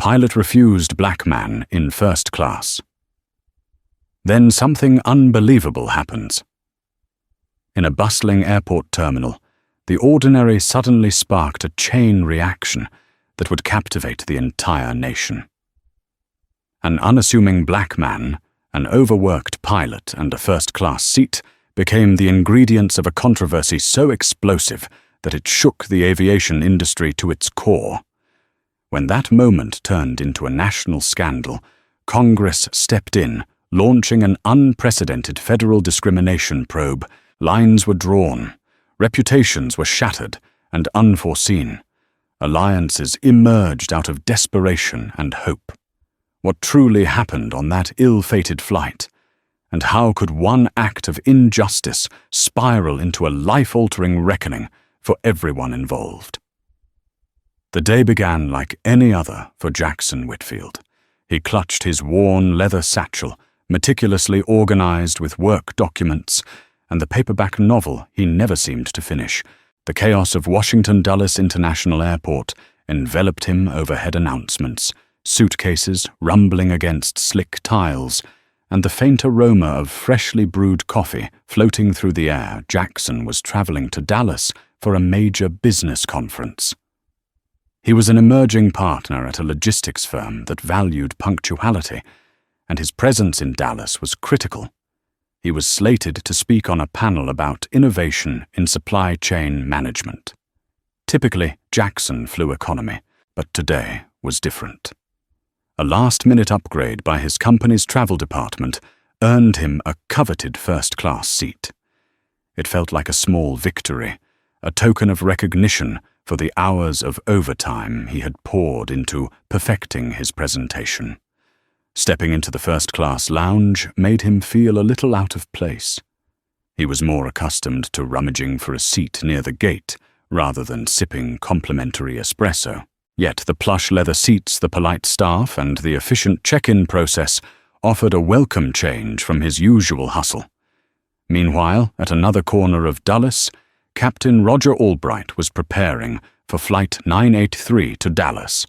Pilot refused black man in first class. Then something unbelievable happens. In a bustling airport terminal, the ordinary suddenly sparked a chain reaction that would captivate the entire nation. An unassuming black man, an overworked pilot, and a first-class seat became the ingredients of a controversy so explosive that it shook the aviation industry to its core. When that moment turned into a national scandal, Congress stepped in, launching an unprecedented federal discrimination probe. Lines were drawn, reputations were shattered and unforeseen. Alliances emerged out of desperation and hope. What truly happened on that ill-fated flight? And how could one act of injustice spiral into a life-altering reckoning for everyone involved? The day began like any other for Jackson Whitfield. He clutched his worn leather satchel, meticulously organized with work documents, and the paperback novel he never seemed to finish. The chaos of Washington Dulles International Airport enveloped him overhead announcements, suitcases rumbling against slick tiles, and the faint aroma of freshly brewed coffee floating through the air. Jackson was traveling to Dallas for a major business conference. He was an emerging partner at a logistics firm that valued punctuality, and his presence in Dallas was critical. He was slated to speak on a panel about innovation in supply chain management. Typically, Jackson flew economy, but today was different. A last-minute upgrade by his company's travel department earned him a coveted first-class seat. It felt like a small victory, a token of recognition for the hours of overtime he had poured into perfecting his presentation. Stepping into the first-class lounge made him feel a little out of place. He was more accustomed to rummaging for a seat near the gate rather than sipping complimentary espresso. Yet the plush leather seats, the polite staff, and the efficient check-in process offered a welcome change from his usual hustle. Meanwhile, at another corner of Dulles, Captain Roger Albright was preparing for Flight 983 to Dallas.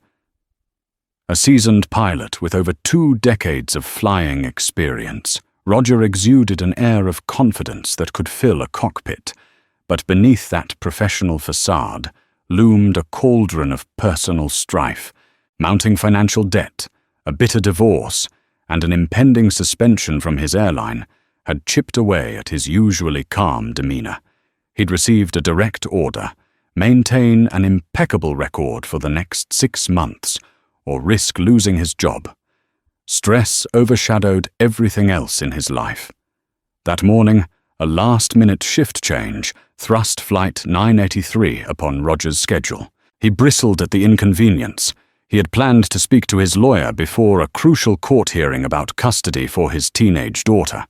A seasoned pilot with over 2 decades of flying experience, Roger exuded an air of confidence that could fill a cockpit, but beneath that professional facade loomed a cauldron of personal strife, mounting financial debt, a bitter divorce, and an impending suspension from his airline had chipped away at his usually calm demeanor. He'd received a direct order: maintain an impeccable record for the next 6 months, or risk losing his job. Stress overshadowed everything else in his life. That morning, a last-minute shift change thrust Flight 983 upon Roger's schedule. He bristled at the inconvenience. He had planned to speak to his lawyer before a crucial court hearing about custody for his teenage daughter.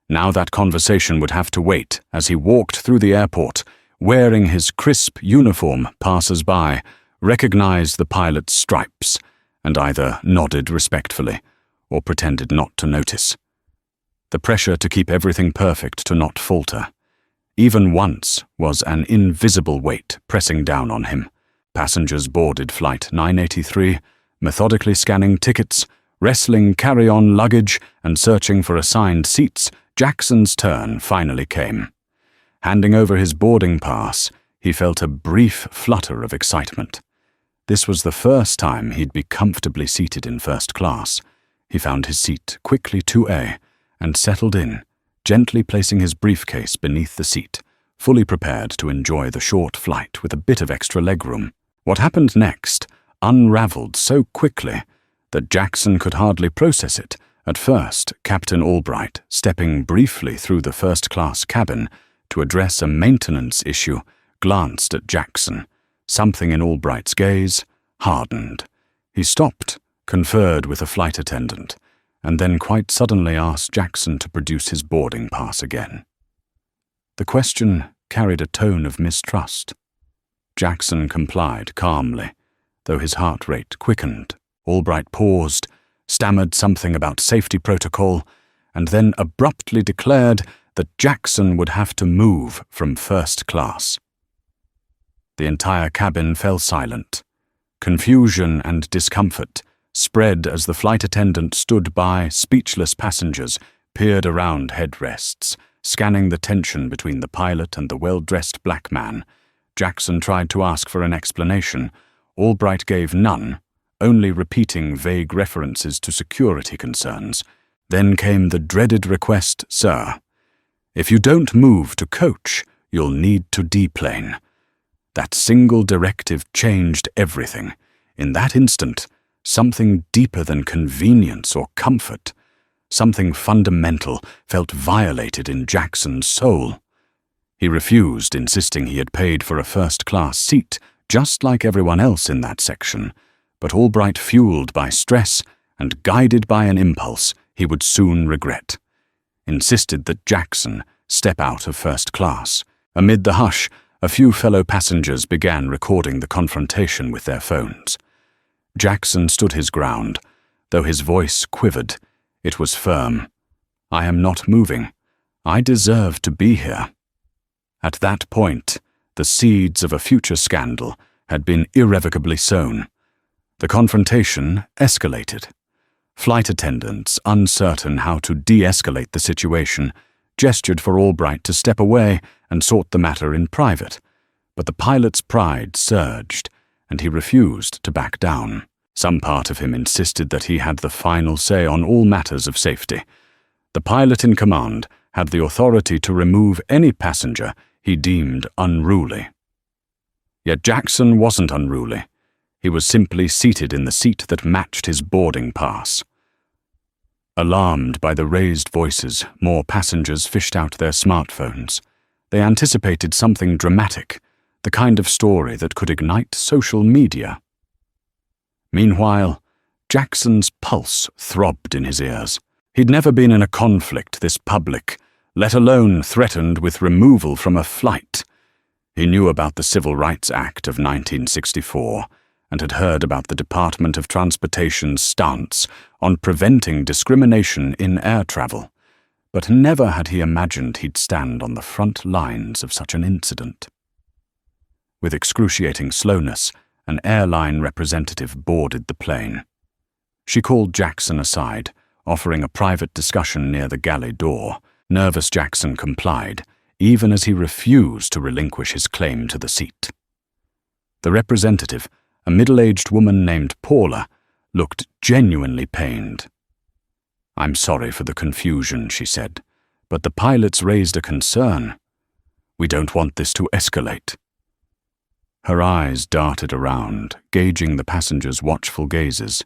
Now that conversation would have to wait as he walked through the airport, wearing his crisp uniform. Passers-by recognized the pilot's stripes and either nodded respectfully or pretended not to notice. The pressure to keep everything perfect, to not falter, even once, was an invisible weight pressing down on him. Passengers boarded Flight 983, methodically scanning tickets, wrestling carry-on luggage, and searching for assigned seats. Jackson's turn finally came. Handing over his boarding pass, he felt a brief flutter of excitement. This was the first time he'd be comfortably seated in first class. He found his seat quickly 2A and settled in, gently placing his briefcase beneath the seat, fully prepared to enjoy the short flight with a bit of extra legroom. What happened next unraveled so quickly that Jackson could hardly process it. At first, Captain Albright, stepping briefly through the first-class cabin to address a maintenance issue, glanced at Jackson. Something in Albright's gaze hardened. He stopped, conferred with a flight attendant, and then quite suddenly asked Jackson to produce his boarding pass again. The question carried a tone of mistrust. Jackson complied calmly, though his heart rate quickened. Albright paused, stammered something about safety protocol, and then abruptly declared that Jackson would have to move from first class. The entire cabin fell silent. Confusion and discomfort spread as the flight attendant stood by. Speechless passengers peered around headrests, scanning the tension between the pilot and the well-dressed black man. Jackson tried to ask for an explanation. Albright gave none, only repeating vague references to security concerns. Then came the dreaded request, "Sir, if you don't move to coach, you'll need to deplane." That single directive changed everything. In that instant, something deeper than convenience or comfort, something fundamental, felt violated in Jackson's soul. He refused, insisting he had paid for a first-class seat, just like everyone else in that section. But Albright, fueled by stress and guided by an impulse he would soon regret, insisted that Jackson step out of first class. Amid the hush, a few fellow passengers began recording the confrontation with their phones. Jackson stood his ground. Though his voice quivered, it was firm. "I am not moving. I deserve to be here." At that point, the seeds of a future scandal had been irrevocably sown. The confrontation escalated. Flight attendants, uncertain how to de-escalate the situation, gestured for Albright to step away and sort the matter in private. But the pilot's pride surged, and he refused to back down. Some part of him insisted that he had the final say on all matters of safety. The pilot in command had the authority to remove any passenger he deemed unruly. Yet Jackson wasn't unruly. He was simply seated in the seat that matched his boarding pass. Alarmed by the raised voices, more passengers fished out their smartphones. They anticipated something dramatic, the kind of story that could ignite social media. Meanwhile, Jackson's pulse throbbed in his ears. He'd never been in a conflict this public, let alone threatened with removal from a flight. He knew about the Civil Rights Act of 1964 and had heard about the Department of Transportation's stance on preventing discrimination in air travel, but never had he imagined he'd stand on the front lines of such an incident. With excruciating slowness, an airline representative boarded the plane. She called Jackson aside, offering a private discussion near the galley door. Nervous Jackson complied, even as he refused to relinquish his claim to the seat. The representative, a middle-aged woman named Paula, looked genuinely pained. "I'm sorry for the confusion," she said, "but the pilots raised a concern. We don't want this to escalate." Her eyes darted around, gauging the passengers' watchful gazes.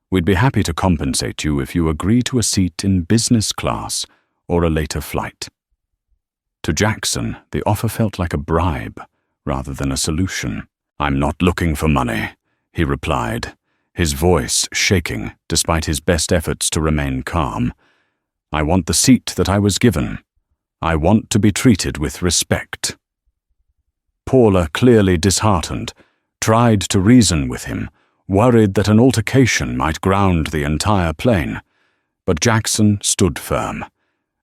"We'd be happy to compensate you if you agree to a seat in business class or a later flight." To Jackson, the offer felt like a bribe rather than a solution. "I'm not looking for money," he replied, his voice shaking despite his best efforts to remain calm. "I want the seat that I was given. I want to be treated with respect." Paula, clearly disheartened, tried to reason with him, worried that an altercation might ground the entire plane. But Jackson stood firm.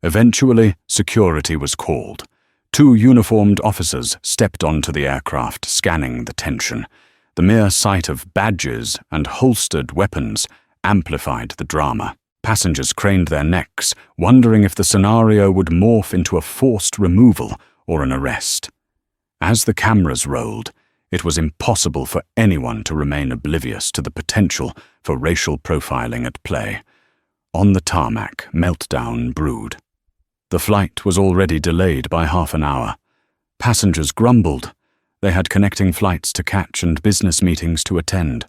Eventually, security was called. 2 uniformed officers stepped onto the aircraft, scanning the tension. The mere sight of badges and holstered weapons amplified the drama. Passengers craned their necks, wondering if the scenario would morph into a forced removal or an arrest. As the cameras rolled, it was impossible for anyone to remain oblivious to the potential for racial profiling at play. On the tarmac, meltdown brewed. The flight was already delayed by half an hour. Passengers grumbled. They had connecting flights to catch and business meetings to attend.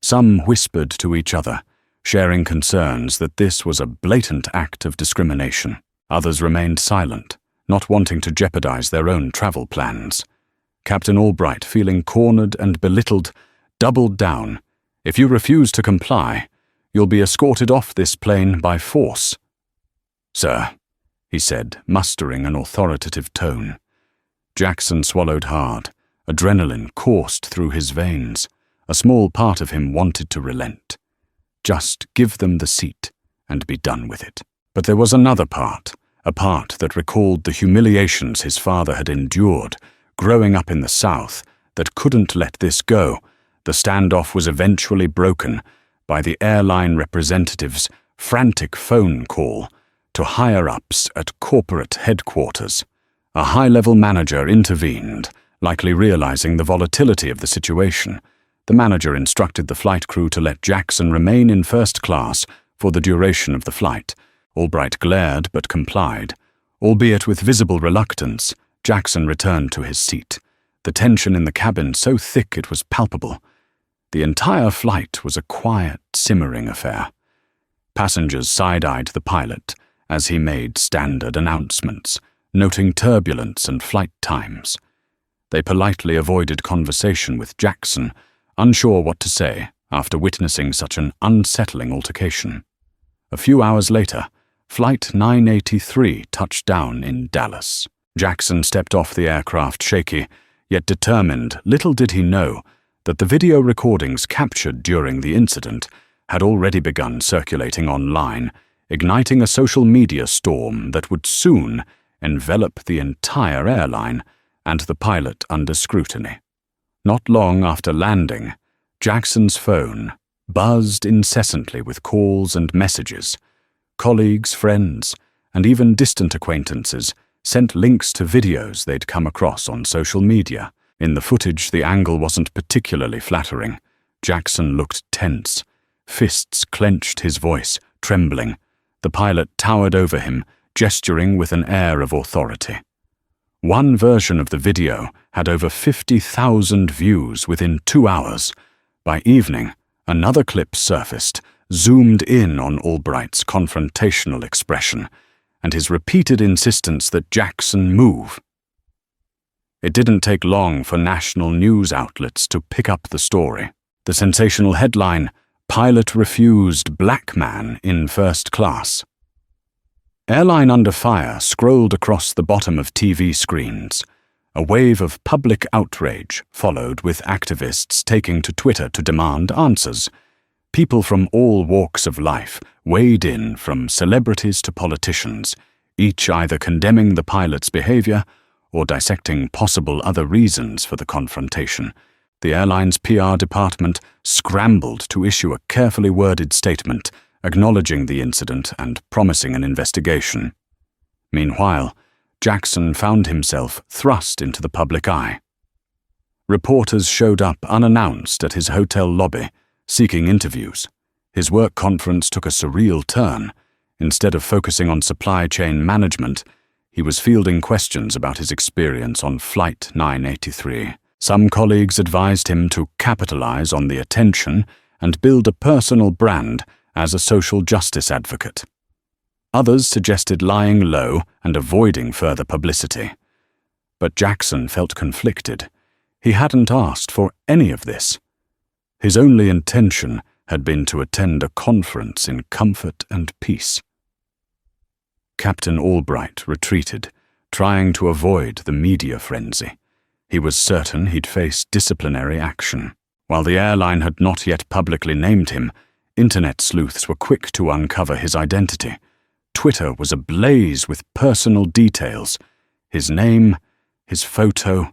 Some whispered to each other, sharing concerns that this was a blatant act of discrimination. Others remained silent, not wanting to jeopardize their own travel plans. Captain Albright, feeling cornered and belittled, doubled down. "If you refuse to comply, you'll be escorted off this plane by force." "Sir," he said, mustering an authoritative tone. Jackson swallowed hard. Adrenaline coursed through his veins. A small part of him wanted to relent. Just give them the seat and be done with it. But there was another part, a part that recalled the humiliations his father had endured, growing up in the South, that couldn't let this go. The standoff was eventually broken. by the airline representative's frantic phone call to higher-ups at corporate headquarters. A high-level manager intervened, likely realizing the volatility of the situation. The manager instructed the flight crew to let Jackson remain in first class for the duration of the flight. Albright glared but complied. Albeit with visible reluctance, Jackson returned to his seat, the tension in the cabin so thick it was palpable. The entire flight was a quiet, simmering affair. Passengers side-eyed the pilot as he made standard announcements, noting turbulence and flight times. They politely avoided conversation with Jackson, unsure what to say after witnessing such an unsettling altercation. A few hours later, Flight 983 touched down in Dallas. Jackson stepped off the aircraft shaky, yet determined. Little did he know that the video recordings captured during the incident had already begun circulating online, igniting a social media storm that would soon envelop the entire airline and the pilot under scrutiny. Not long after landing, Jackson's phone buzzed incessantly with calls and messages. Colleagues, friends, and even distant acquaintances sent links to videos they'd come across on social media. In the footage, the angle wasn't particularly flattering. Jackson looked tense. Fists clenched, his voice trembling. The pilot towered over him, gesturing with an air of authority. One version of the video had over 50,000 views within 2 hours. By evening, another clip surfaced, zoomed in on Albright's confrontational expression and his repeated insistence that Jackson move. It didn't take long for national news outlets to pick up the story. The sensational headline, "Pilot refused black man in first class." Airline under fire scrolled across the bottom of TV screens. A wave of public outrage followed, with activists taking to Twitter to demand answers. People from all walks of life weighed in, from celebrities to politicians, each either condemning the pilot's behavior or dissecting possible other reasons for the confrontation. The airline's PR department scrambled to issue a carefully worded statement acknowledging the incident and promising an investigation. Meanwhile, Jackson found himself thrust into the public eye. Reporters showed up unannounced at his hotel lobby, seeking interviews. His work conference took a surreal turn. Instead of focusing on supply chain management, he was fielding questions about his experience on Flight 983. Some colleagues advised him to capitalize on the attention and build a personal brand as a social justice advocate. Others suggested lying low and avoiding further publicity. But Jackson felt conflicted. He hadn't asked for any of this. His only intention had been to attend a conference in comfort and peace. Captain Albright retreated, trying to avoid the media frenzy. He was certain he'd face disciplinary action. While the airline had not yet publicly named him, internet sleuths were quick to uncover his identity. Twitter was ablaze with personal details: his name, his photo,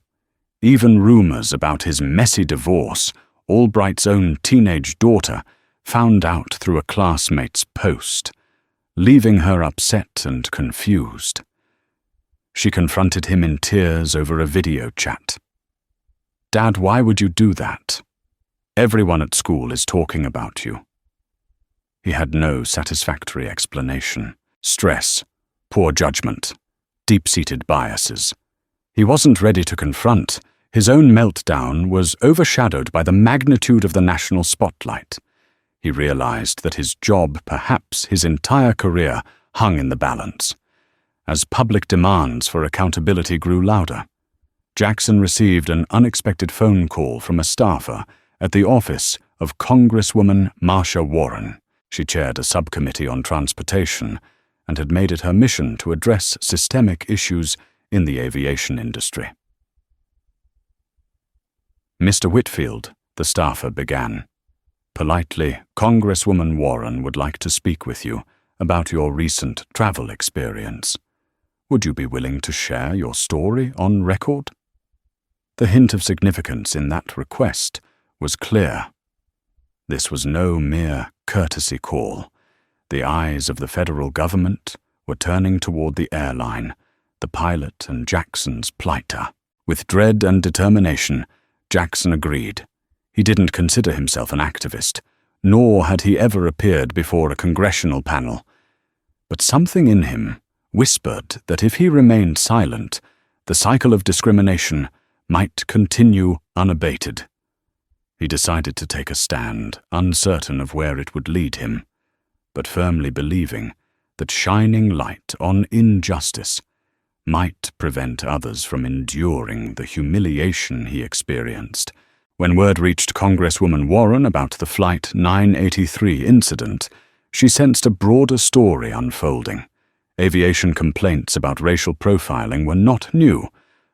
even rumors about his messy divorce. Albright's own teenage daughter found out through a classmate's post, leaving her upset and confused. She confronted him in tears over a video chat. "Dad, why would you do that? Everyone at school is talking about you." He had no satisfactory explanation. Stress, poor judgment, deep-seated biases. He wasn't ready to confront. His own meltdown was overshadowed by the magnitude of the national spotlight. He realized that his job, perhaps his entire career, hung in the balance. As public demands for accountability grew louder, Jackson received an unexpected phone call from a staffer at the office of Congresswoman Marsha Warren. She chaired a subcommittee on transportation and had made it her mission to address systemic issues in the aviation industry. "Mr. Whitfield," the staffer began. "Politely, Congresswoman Warren would like to speak with you about your recent travel experience. Would you be willing to share your story on record?" The hint of significance in that request was clear. This was no mere courtesy call. The eyes of the federal government were turning toward the airline, the pilot and Jackson's plighter. With dread and determination, Jackson agreed. He didn't consider himself an activist, nor had he ever appeared before a congressional panel. But something in him whispered that if he remained silent, the cycle of discrimination might continue unabated. He decided to take a stand, uncertain of where it would lead him, but firmly believing that shining light on injustice might prevent others from enduring the humiliation he experienced. When word reached Congresswoman Warren about the Flight 983 incident, she sensed a broader story unfolding. Aviation complaints about racial profiling were not new.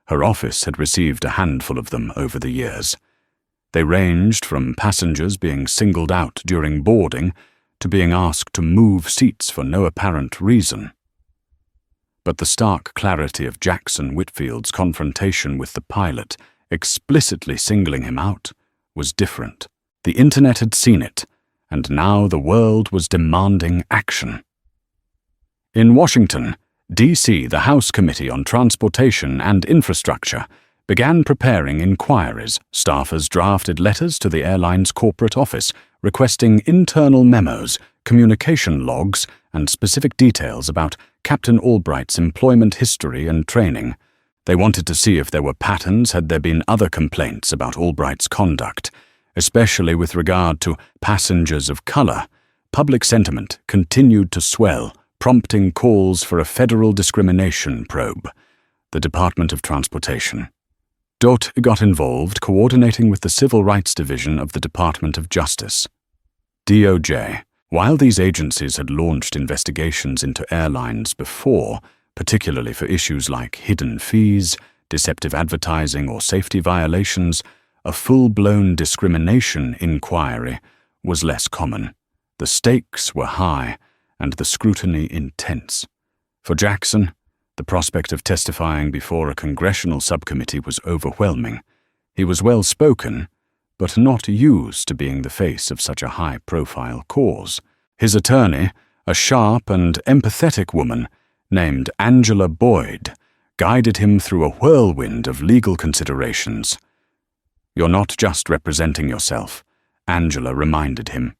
Her office had received a handful of them over the years. They ranged from passengers being singled out during boarding to being asked to move seats for no apparent reason. But the stark clarity of Jackson Whitfield's confrontation with the pilot, explicitly singling him out, was different. The internet had seen it, and now the world was demanding action. In Washington, D.C., the House Committee on Transportation and Infrastructure began preparing inquiries. Staffers drafted letters to the airline's corporate office requesting internal memos, communication logs, and specific details about Captain Albright's employment history and training. They wanted to see if there were patterns had there been other complaints about Albright's conduct, especially with regard to passengers of color. Public sentiment continued to swell, prompting calls for a federal discrimination probe. The Department of Transportation got involved, coordinating with the Civil Rights Division of the Department of Justice, DOJ. While these agencies had launched investigations into airlines before, particularly for issues like hidden fees, deceptive advertising, or safety violations, a full-blown discrimination inquiry was less common. The stakes were high, and the scrutiny intense. For Jackson, the prospect of testifying before a congressional subcommittee was overwhelming. He was well-spoken, but not used to being the face of such a high-profile cause. His attorney, a sharp and empathetic woman named Angela Boyd, guided him through a whirlwind of legal considerations. "You're not just representing yourself," Angela reminded him.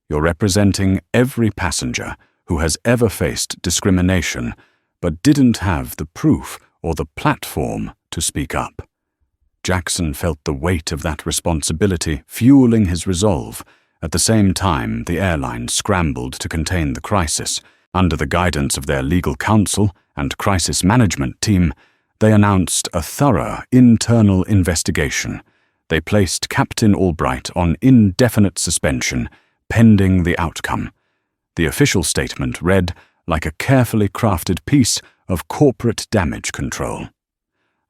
"You're representing every passenger who has ever faced discrimination but didn't have the proof or the platform to speak up." Jackson felt the weight of that responsibility fueling his resolve. At the same time, the airline scrambled to contain the crisis. Under the guidance of their legal counsel and crisis management team, they announced a thorough internal investigation. They placed Captain Albright on indefinite suspension, pending the outcome. The official statement read like a carefully crafted piece of corporate damage control.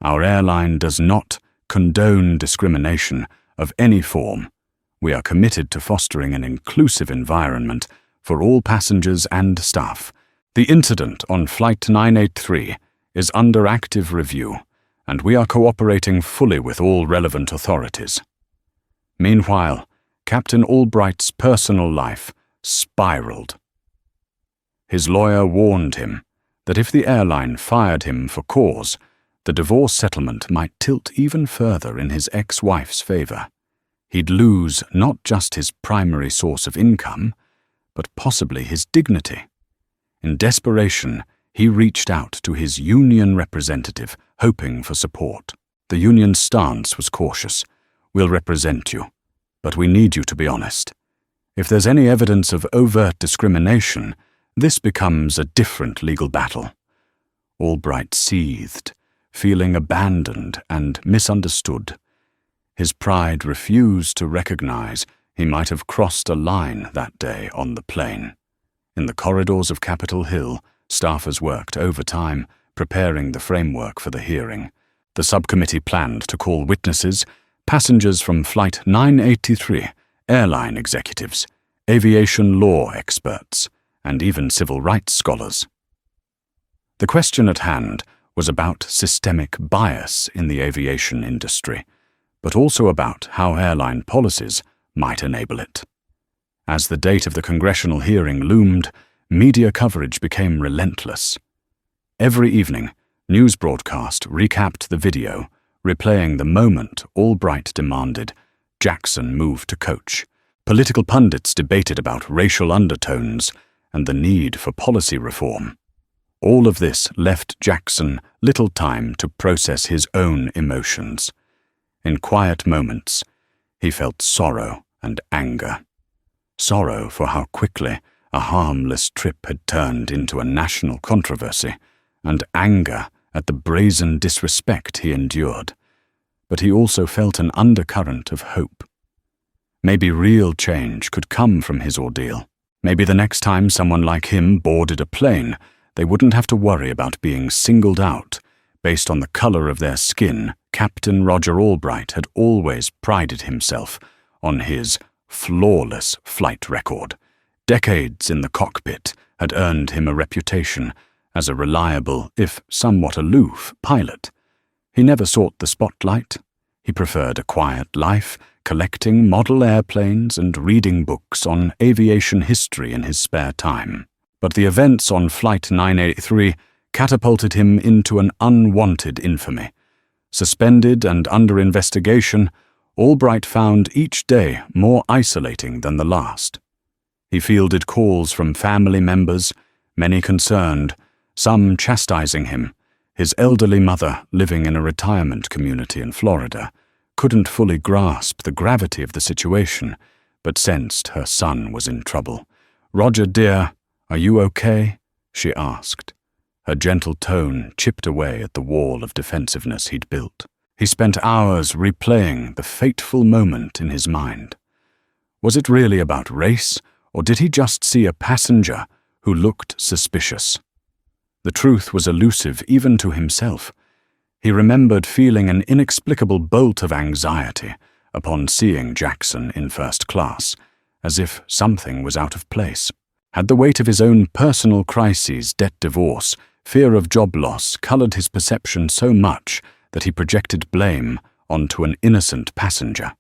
"Our airline does not condone discrimination of any form. We are committed to fostering an inclusive environment for all passengers and staff. The incident on Flight 983 is under active review, and we are cooperating fully with all relevant authorities." Meanwhile, Captain Albright's personal life spiraled. His lawyer warned him that if the airline fired him for cause, the divorce settlement might tilt even further in his ex-wife's favor. He'd lose not just his primary source of income, but possibly his dignity. In desperation, he reached out to his union representative, hoping for support. The union's stance was cautious. "We'll represent you, but we need you to be honest. If there's any evidence of overt discrimination, this becomes a different legal battle." Albright seethed, feeling abandoned and misunderstood. His pride refused to recognize he might have crossed a line that day on the plane. In the corridors of Capitol Hill, staffers worked overtime, preparing the framework for the hearing. The subcommittee planned to call witnesses, passengers from Flight 983, airline executives, aviation law experts, and even civil rights scholars. The question at hand was about systemic bias in the aviation industry, but also about how airline policies might enable it. As the date of the congressional hearing loomed, media coverage became relentless. Every evening, news broadcast recapped the video, replaying the moment Albright demanded Jackson move to coach. Political pundits debated about racial undertones and the need for policy reform. All of this left Jackson little time to process his own emotions. In quiet moments, he felt sorrow and anger. Sorrow for how quickly a harmless trip had turned into a national controversy, and anger at the brazen disrespect he endured. But he also felt an undercurrent of hope. Maybe real change could come from his ordeal. Maybe the next time someone like him boarded a plane, they wouldn't have to worry about being singled out. Based on the color of their skin, Captain Roger Albright had always prided himself on his flawless flight record. Decades in the cockpit had earned him a reputation as a reliable, if somewhat aloof, pilot. He never sought the spotlight. He preferred a quiet life, collecting model airplanes and reading books on aviation history in his spare time. But the events on Flight 983 catapulted him into an unwanted infamy. Suspended and under investigation, Albright found each day more isolating than the last. He fielded calls from family members, many concerned, some chastising him. His elderly mother, living in a retirement community in Florida, couldn't fully grasp the gravity of the situation, but sensed her son was in trouble. "Roger, dear, are you okay?" she asked. Her gentle tone chipped away at the wall of defensiveness he'd built. He spent hours replaying the fateful moment in his mind. Was it really about race, or did he just see a passenger who looked suspicious? The truth was elusive even to himself. He remembered feeling an inexplicable bolt of anxiety upon seeing Jackson in first class, as if something was out of place. Had the weight of his own personal crises, debt divorce, fear of job loss, colored his perception so much that he projected blame onto an innocent passenger?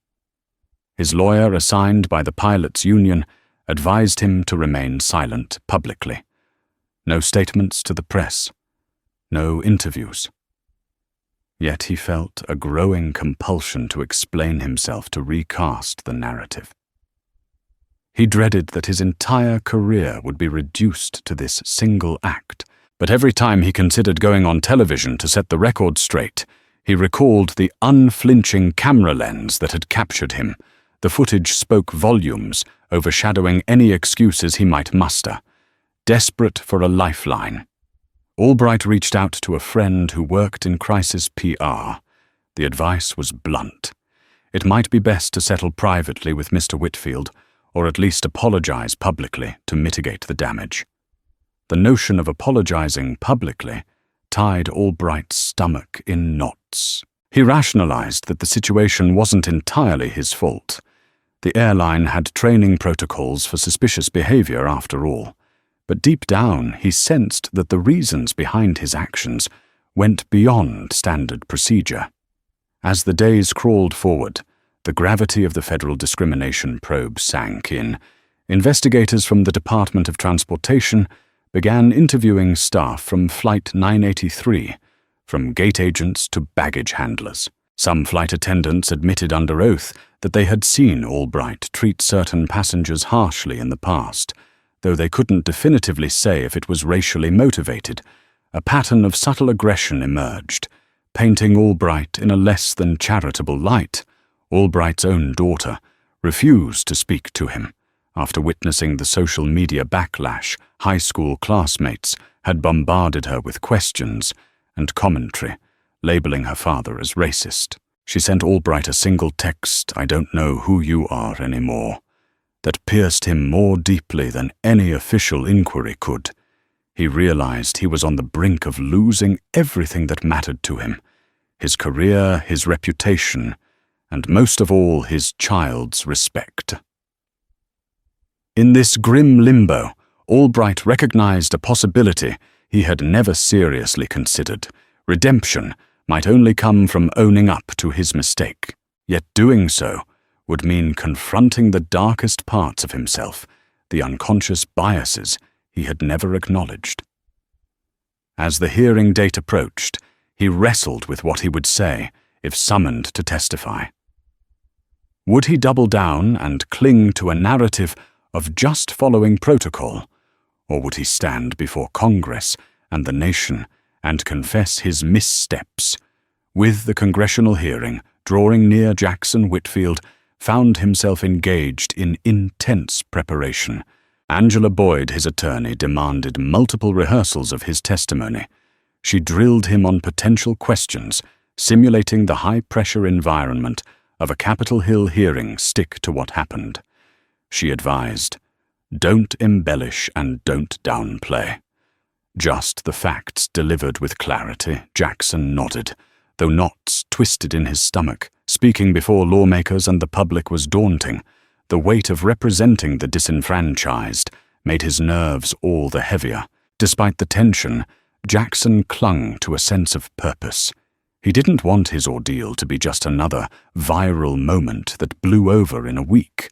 His lawyer, assigned by the pilots' union, advised him to remain silent publicly. No statements to the press, no interviews. Yet he felt a growing compulsion to explain himself, to recast the narrative. He dreaded that his entire career would be reduced to this single act, but every time he considered going on television to set the record straight, he recalled the unflinching camera lens that had captured him. The footage spoke volumes, overshadowing any excuses he might muster. Desperate for a lifeline, Albright reached out to a friend who worked in crisis PR. The advice was blunt. It might be best to settle privately with Mr. Whitfield, or at least apologize publicly to mitigate the damage. The notion of apologizing publicly tied Albright's stomach in knots. He rationalized that the situation wasn't entirely his fault. The airline had training protocols for suspicious behavior after all. But deep down, he sensed that the reasons behind his actions went beyond standard procedure. As the days crawled forward, the gravity of the federal discrimination probe sank in. Investigators from the Department of Transportation began interviewing staff from Flight 983, from gate agents to baggage handlers. Some flight attendants admitted under oath that they had seen Albright treat certain passengers harshly in the past, though they couldn't definitively say if it was racially motivated. A pattern of subtle aggression emerged, painting Albright in a less than charitable light. Albright's own daughter refused to speak to him. After witnessing the social media backlash, high school classmates had bombarded her with questions and commentary, labeling her father as racist. She sent Albright a single text, "I don't know who you are anymore," that pierced him more deeply than any official inquiry could. He realized he was on the brink of losing everything that mattered to him: his career, his reputation, and most of all, his child's respect. In this grim limbo, Albright recognized a possibility he had never seriously considered. Redemption might only come from owning up to his mistake. Yet doing so would mean confronting the darkest parts of himself, the unconscious biases he had never acknowledged. As the hearing date approached, he wrestled with what he would say if summoned to testify. Would he double down and cling to a narrative of just following protocol, or would he stand before Congress and the nation and confess his missteps? With the congressional hearing drawing near, Jackson Whitfield found himself engaged in intense preparation. Angela Boyd, his attorney, demanded multiple rehearsals of his testimony. She drilled him on potential questions, simulating the high-pressure environment of a Capitol Hill hearing. Stick to what happened. She advised, don't embellish and don't downplay. Just the facts delivered with clarity. Jackson nodded, though knots twisted in his stomach. Speaking before lawmakers and the public was daunting. The weight of representing the disenfranchised made his nerves all the heavier. Despite the tension, Jackson clung to a sense of purpose. He didn't want his ordeal to be just another viral moment that blew over in a week.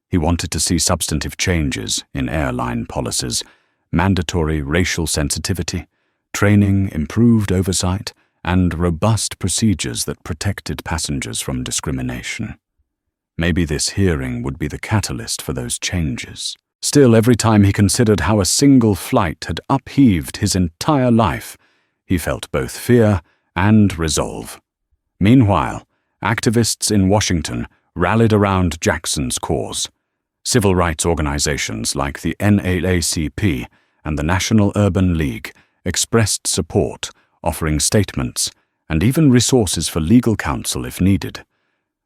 He wanted to see substantive changes in airline policies, mandatory racial sensitivity, training, improved oversight, and robust procedures that protected passengers from discrimination. Maybe this hearing would be the catalyst for those changes. Still, every time he considered how a single flight had upheaved his entire life, he felt both fear and resolve. Meanwhile, activists in Washington rallied around Jackson's cause. Civil rights organizations like the NAACP and the National Urban League expressed support, offering statements and even resources for legal counsel if needed.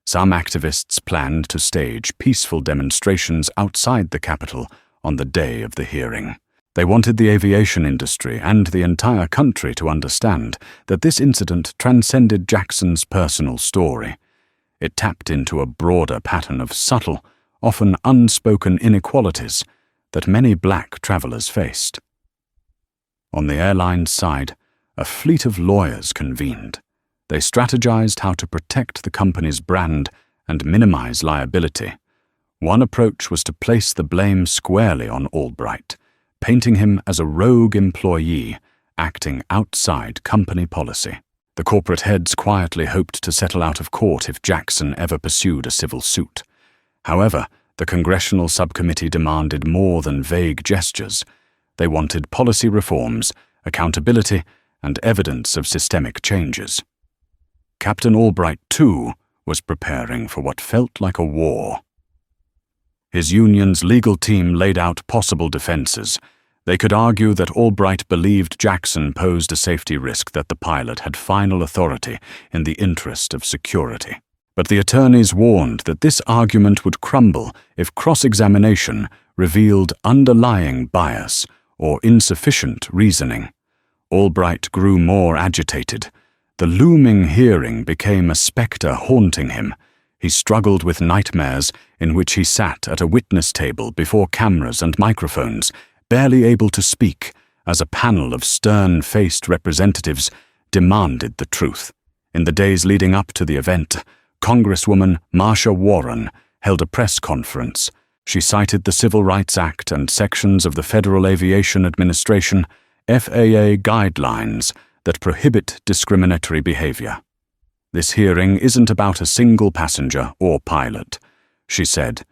Some activists planned to stage peaceful demonstrations outside the Capitol on the day of the hearing. They wanted the aviation industry and the entire country to understand that this incident transcended Jackson's personal story. It tapped into a broader pattern of subtle, often unspoken inequalities that many black travelers faced. On the airline's side, a fleet of lawyers convened. They strategized how to protect the company's brand and minimize liability. One approach was to place the blame squarely on Albright, painting him as a rogue employee acting outside company policy. The corporate heads quietly hoped to settle out of court if Jackson ever pursued a civil suit. However, the congressional subcommittee demanded more than vague gestures. They wanted policy reforms, accountability, and evidence of systemic changes. Captain Albright, too, was preparing for what felt like a war. His union's legal team laid out possible defenses. They could argue that Albright believed Jackson posed a safety risk, that the pilot had final authority in the interest of security. But the attorneys warned that this argument would crumble if cross-examination revealed underlying bias or insufficient reasoning. Albright grew more agitated. The looming hearing became a specter haunting him. He struggled with nightmares in which he sat at a witness table before cameras and microphones, barely able to speak, as a panel of stern-faced representatives demanded the truth. In the days leading up to the event, Congresswoman Marsha Warren held a press conference. She cited the Civil Rights Act and sections of the Federal Aviation Administration FAA guidelines that prohibit discriminatory behavior. This hearing isn't about a single passenger or pilot, she said.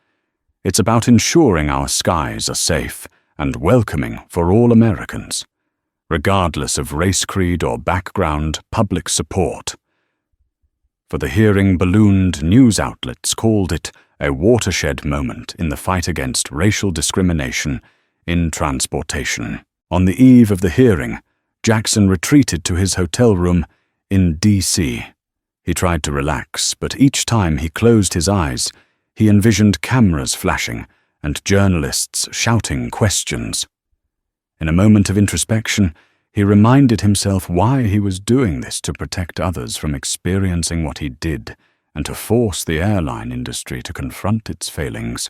It's about ensuring our skies are safe and welcoming for all Americans, regardless of race, creed, or background. Public support for the hearing ballooned. News outlets called it a watershed moment in the fight against racial discrimination in transportation. On the eve of the hearing, Jackson retreated to his hotel room in D.C. He tried to relax, but each time he closed his eyes, he envisioned cameras flashing and journalists shouting questions. In a moment of introspection, he reminded himself why he was doing this: to protect others from experiencing what he did and to force the airline industry to confront its failings.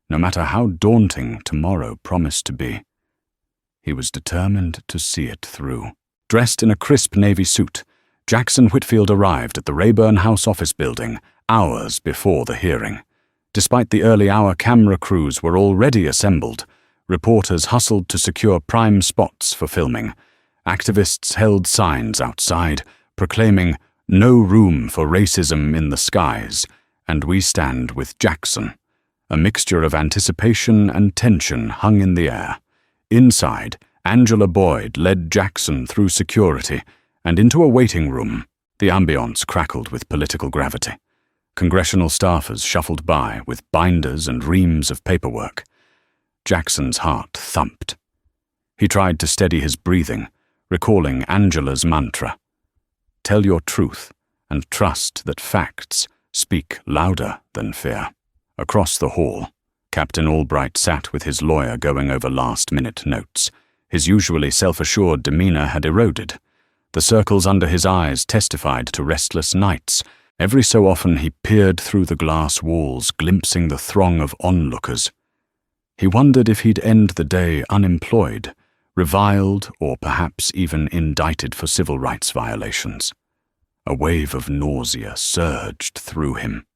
No matter how daunting tomorrow promised to be, he was determined to see it through. Dressed in a crisp navy suit, Jackson Whitfield arrived at the Rayburn House office building hours before the hearing. Despite the early hour, camera crews were already assembled. Reporters hustled to secure prime spots for filming. Activists held signs outside, proclaiming, "No room for racism in the skies," and "We stand with Jackson." A mixture of anticipation and tension hung in the air. Inside, Angela Boyd led Jackson through security and into a waiting room. The ambience crackled with political gravity. Congressional staffers shuffled by with binders and reams of paperwork. Jackson's heart thumped. He tried to steady his breathing, recalling Angela's mantra. "Tell your truth and trust that facts speak louder than fear." Across the hall, Captain Albright sat with his lawyer going over last-minute notes. His usually self-assured demeanor had eroded. The circles under his eyes testified to restless nights. Every so often he peered through the glass walls, glimpsing the throng of onlookers. He wondered if he'd end the day unemployed, reviled, or perhaps even indicted for civil rights violations. A wave of nausea surged through him.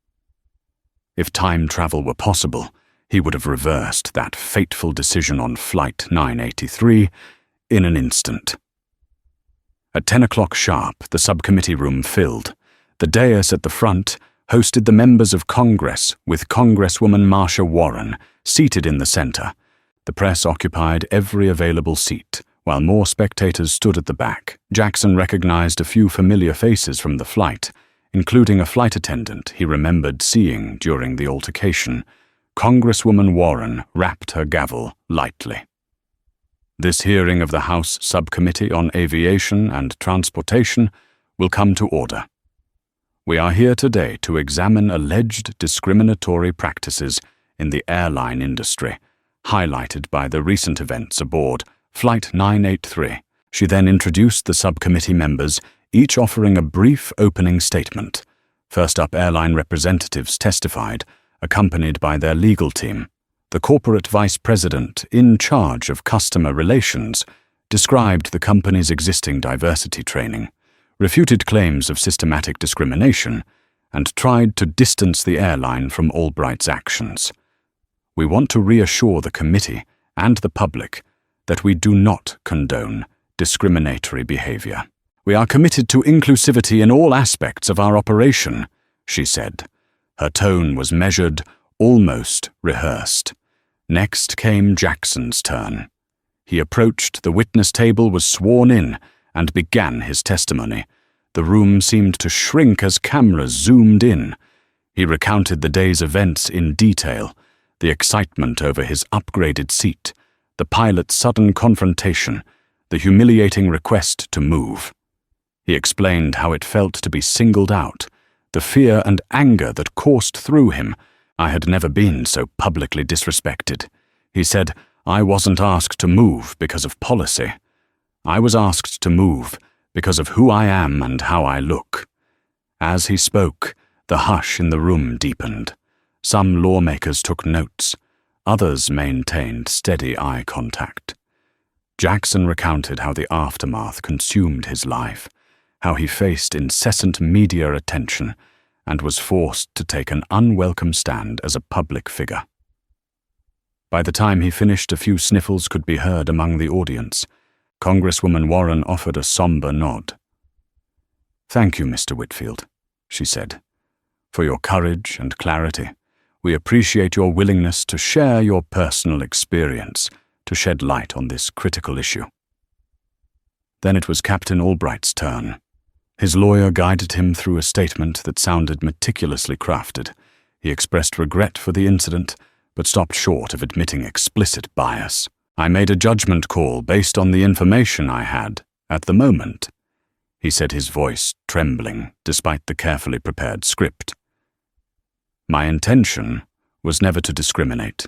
If time travel were possible, he would have reversed that fateful decision on Flight 983 in an instant. At 10 o'clock sharp, the subcommittee room filled. The dais at the front hosted the members of Congress, with Congresswoman Marsha Warren seated in the center. The press occupied every available seat, while more spectators stood at the back. Jackson recognized a few familiar faces from the flight, including a flight attendant he remembered seeing during the altercation. Congresswoman Warren rapped her gavel lightly. "This hearing of the House Subcommittee on Aviation and Transportation will come to order. We are here today to examine alleged discriminatory practices in the airline industry, highlighted by the recent events aboard Flight 983. She then introduced the subcommittee members, each offering a brief opening statement. First up, airline representatives testified, accompanied by their legal team. The corporate vice president in charge of customer relations described the company's existing diversity training, refuted claims of systematic discrimination, and tried to distance the airline from Albright's actions. "We want to reassure the committee and the public that we do not condone discriminatory behavior. We are committed to inclusivity in all aspects of our operation," she said. Her tone was measured, almost rehearsed. Next came Jackson's turn. He approached the witness table, was sworn in, and began his testimony. The room seemed to shrink as cameras zoomed in. He recounted the day's events in detail, the excitement over his upgraded seat, the pilot's sudden confrontation, the humiliating request to move. He explained how it felt to be singled out, the fear and anger that coursed through him. "I had never been so publicly disrespected," he said. "I wasn't asked to move because of policy. I was asked to move because of who I am and how I look." As he spoke, the hush in the room deepened. Some lawmakers took notes. Others maintained steady eye contact. Jackson recounted how the aftermath consumed his life, how he faced incessant media attention and was forced to take an unwelcome stand as a public figure. By the time he finished, a few sniffles could be heard among the audience. Congresswoman Warren offered a somber nod. "Thank you, Mr. Whitfield," she said, "for your courage and clarity. We appreciate your willingness to share your personal experience to shed light on this critical issue." Then it was Captain Albright's turn. His lawyer guided him through a statement that sounded meticulously crafted. He expressed regret for the incident, but stopped short of admitting explicit bias. "I made a judgment call based on the information I had at the moment," he said, his voice trembling despite the carefully prepared script. "My intention was never to discriminate,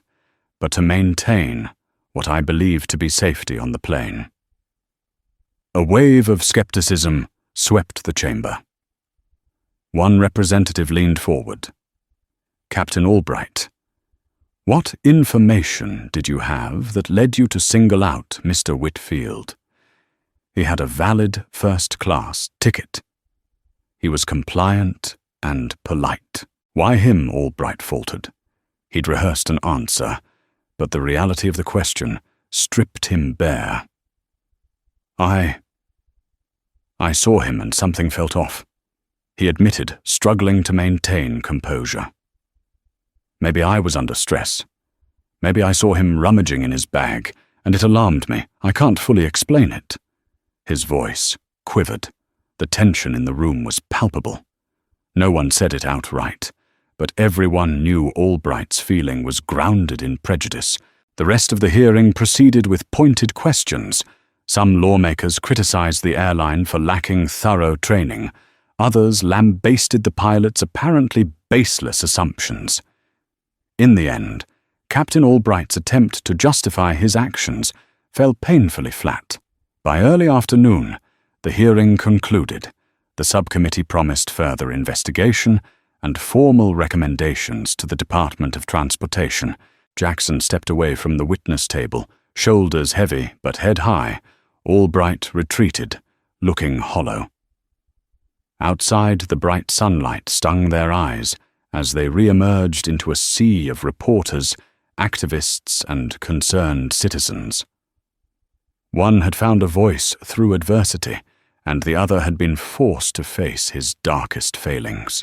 but to maintain what I believe to be safety on the plane." A wave of skepticism swept the chamber. One representative leaned forward. "Captain Albright, what information did you have that led you to single out Mr. Whitfield? He had a valid first-class ticket. He was compliant and polite. Why him? Albright faltered. He'd rehearsed an answer, but the reality of the question stripped him bare. I saw him and something felt off, he admitted, struggling to maintain composure. Maybe I was under stress. Maybe I saw him rummaging in his bag, and it alarmed me. I can't fully explain it. His voice quivered. The tension in the room was palpable. No one said it outright, but everyone knew Albright's feeling was grounded in prejudice. The rest of the hearing proceeded with pointed questions. Some lawmakers criticized the airline for lacking thorough training. Others lambasted the pilot's apparently baseless assumptions. In the end, Captain Albright's attempt to justify his actions fell painfully flat. By early afternoon, the hearing concluded. The subcommittee promised further investigation and formal recommendations to the Department of Transportation. Jackson stepped away from the witness table, shoulders heavy but head high. Albright retreated, looking hollow. Outside, the bright sunlight stung their eyes as they re-emerged into a sea of reporters, activists, and concerned citizens. One had found a voice through adversity, and the other had been forced to face his darkest failings.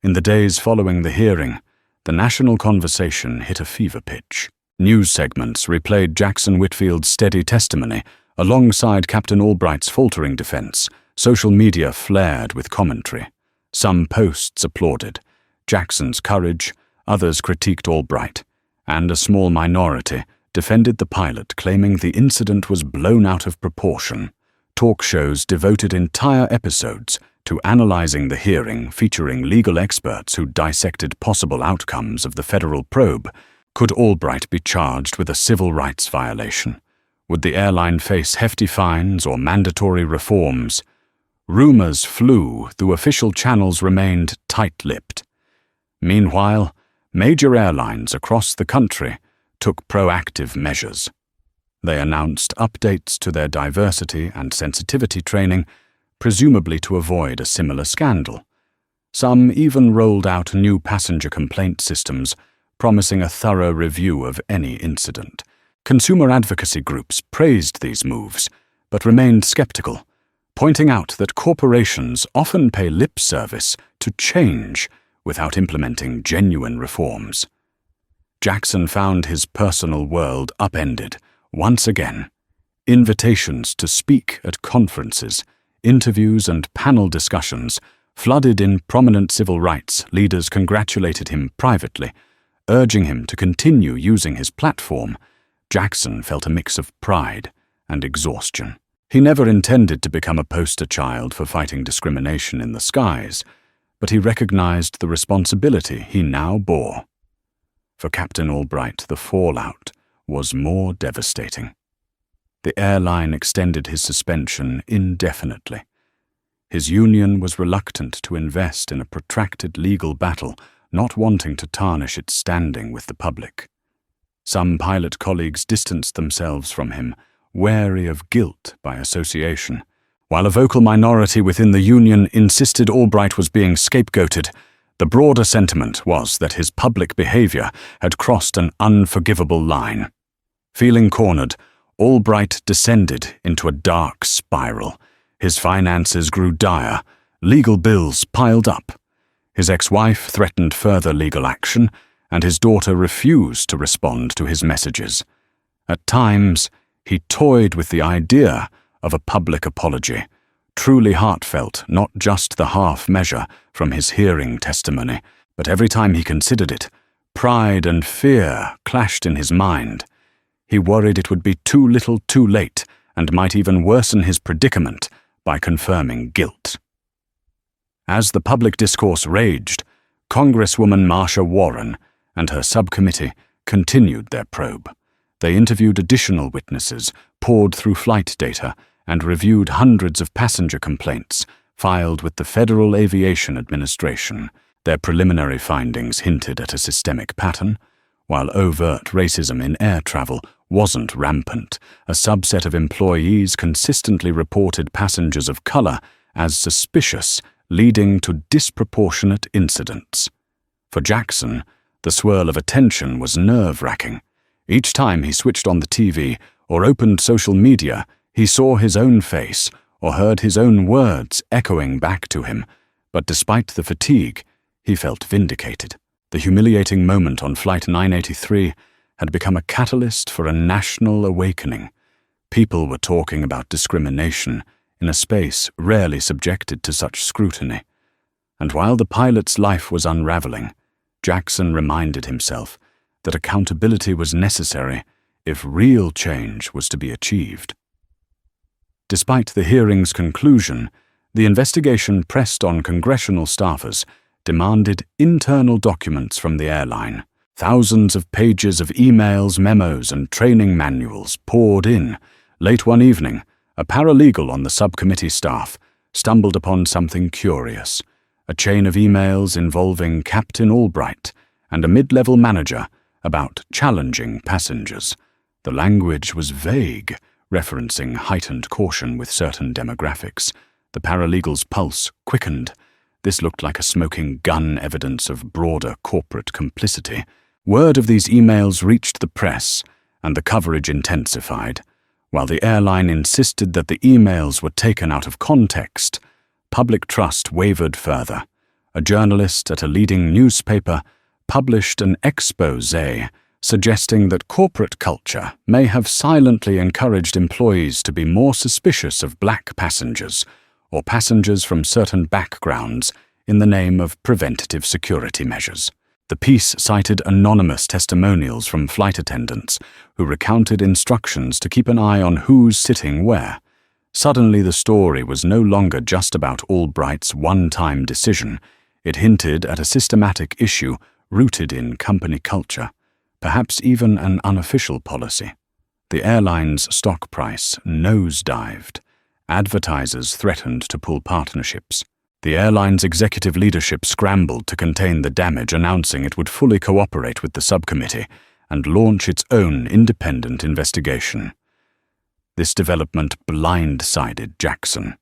In the days following the hearing, the national conversation hit a fever pitch. News segments replayed Jackson Whitfield's steady testimony alongside Captain Albright's faltering defense. Social media flared with commentary. Some posts applauded Jackson's courage, others critiqued Albright, and a small minority defended the pilot, claiming the incident was blown out of proportion. Talk shows devoted entire episodes to analyzing the hearing, featuring legal experts who dissected possible outcomes of the federal probe. Could Albright be charged with a civil rights violation? Would the airline face hefty fines or mandatory reforms? Rumors flew, though official channels remained tight-lipped. Meanwhile, major airlines across the country took proactive measures. They announced updates to their diversity and sensitivity training, presumably to avoid a similar scandal. Some even rolled out new passenger complaint systems, promising a thorough review of any incident. Consumer advocacy groups praised these moves, but remained skeptical, pointing out that corporations often pay lip service to change without implementing genuine reforms. Jackson found his personal world upended once again. Invitations to speak at conferences, interviews, and panel discussions flooded in. Prominent civil rights leaders congratulated him privately, urging him to continue using his platform. Jackson felt a mix of pride and exhaustion. He never intended to become a poster child for fighting discrimination in the skies, but he recognized the responsibility he now bore. For Captain Albright, the fallout was more devastating. The airline extended his suspension indefinitely. His union was reluctant to invest in a protracted legal battle, not wanting to tarnish its standing with the public. Some pilot colleagues distanced themselves from him, wary of guilt by association, while a vocal minority within the union insisted Albright was being scapegoated. The broader sentiment was that his public behavior had crossed an unforgivable line. Feeling cornered, Albright descended into a dark spiral. His finances grew dire, legal bills piled up. His ex-wife threatened further legal action, and his daughter refused to respond to his messages. At times, he toyed with the idea of a public apology, truly heartfelt, not just the half measure from his hearing testimony, but every time he considered it, pride and fear clashed in his mind. He worried it would be too little too late and might even worsen his predicament by confirming guilt. As the public discourse raged, Congresswoman Marsha Warren and her subcommittee continued their probe. They interviewed additional witnesses, pored through flight data, and reviewed hundreds of passenger complaints filed with the Federal Aviation Administration. Their preliminary findings hinted at a systemic pattern. While overt racism in air travel wasn't rampant, a subset of employees consistently reported passengers of color as suspicious, leading to disproportionate incidents. For Jackson, the swirl of attention was nerve-wracking. Each time he switched on the TV or opened social media, he saw his own face or heard his own words echoing back to him. But despite the fatigue, he felt vindicated. The humiliating moment on Flight 983 had become a catalyst for a national awakening. People were talking about discrimination in a space rarely subjected to such scrutiny. And while the pilot's life was unraveling, Jackson reminded himself that accountability was necessary if real change was to be achieved. Despite the hearing's conclusion, the investigation pressed on congressional staffers, demanded internal documents from the airline. Thousands of pages of emails, memos, and training manuals poured in. Late one evening, a paralegal on the subcommittee staff stumbled upon something curious: a chain of emails involving Captain Albright and a mid-level manager about challenging passengers. The language was vague, referencing heightened caution with certain demographics. The paralegal's pulse quickened. This looked like a smoking gun, evidence of broader corporate complicity. Word of these emails reached the press, and the coverage intensified. While the airline insisted that the emails were taken out of context, public trust wavered further. A journalist at a leading newspaper published an exposé suggesting that corporate culture may have silently encouraged employees to be more suspicious of black passengers or passengers from certain backgrounds in the name of preventative security measures. The piece cited anonymous testimonials from flight attendants who recounted instructions to keep an eye on who's sitting where. Suddenly, the story was no longer just about Albright's one-time decision. It hinted at a systematic issue rooted in company culture, perhaps even an unofficial policy. The airline's stock price nosedived. Advertisers threatened to pull partnerships. The airline's executive leadership scrambled to contain the damage, announcing it would fully cooperate with the subcommittee and launch its own independent investigation. This development blindsided Jackson.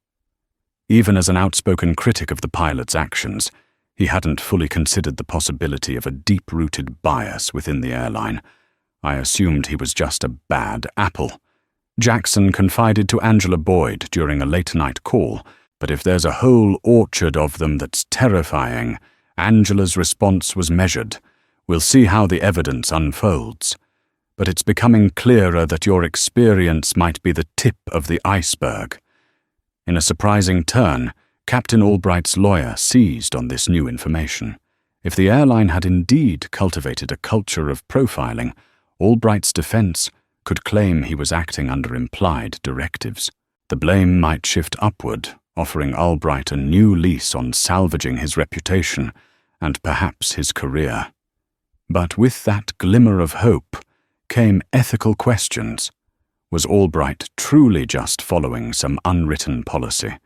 Even as an outspoken critic of the pilot's actions, he hadn't fully considered the possibility of a deep-rooted bias within the airline. I assumed he was just a bad apple. Jackson confided to Angela Boyd during a late-night call, but if there's a whole orchard of them that's terrifying, Angela's response was measured. We'll see how the evidence unfolds. But it's becoming clearer that your experience might be the tip of the iceberg. In a surprising turn, Captain Albright's lawyer seized on this new information. If the airline had indeed cultivated a culture of profiling, Albright's defense could claim he was acting under implied directives. The blame might shift upward, offering Albright a new lease on salvaging his reputation and perhaps his career. But with that glimmer of hope came ethical questions. Was Albright truly just following some unwritten policy,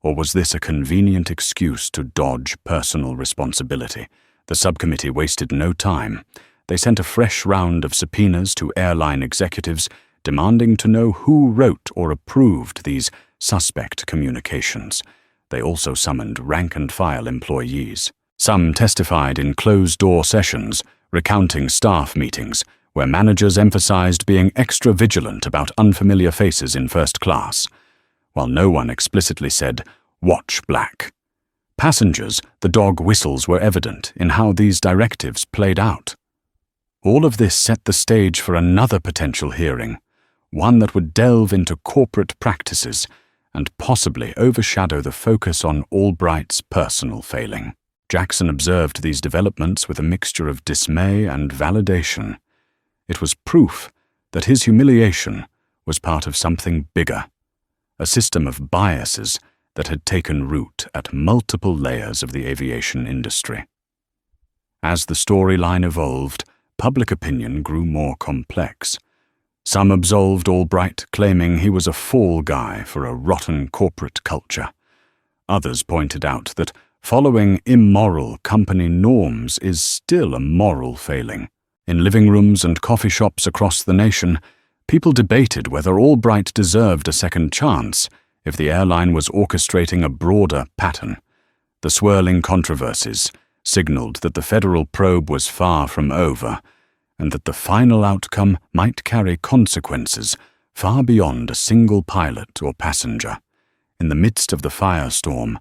or was this a convenient excuse to dodge personal responsibility? The subcommittee wasted no time. They sent a fresh round of subpoenas to airline executives, demanding to know who wrote or approved these suspect communications. They also summoned rank-and-file employees. Some testified in closed-door sessions, recounting staff meetings, where managers emphasized being extra vigilant about unfamiliar faces in first class, while no one explicitly said, "Watch black." Passengers, the dog whistles were evident in how these directives played out. All of this set the stage for another potential hearing, one that would delve into corporate practices and possibly overshadow the focus on Albright's personal failing. Jackson observed these developments with a mixture of dismay and validation. It was proof that his humiliation was part of something bigger, a system of biases that had taken root at multiple layers of the aviation industry. As the storyline evolved, public opinion grew more complex. Some absolved Albright, claiming he was a fall guy for a rotten corporate culture. Others pointed out that following immoral company norms is still a moral failing. In living rooms and coffee shops across the nation, people debated whether Albright deserved a second chance if the airline was orchestrating a broader pattern. The swirling controversies signaled that the federal probe was far from over, and that the final outcome might carry consequences far beyond a single pilot or passenger. In the midst of the firestorm,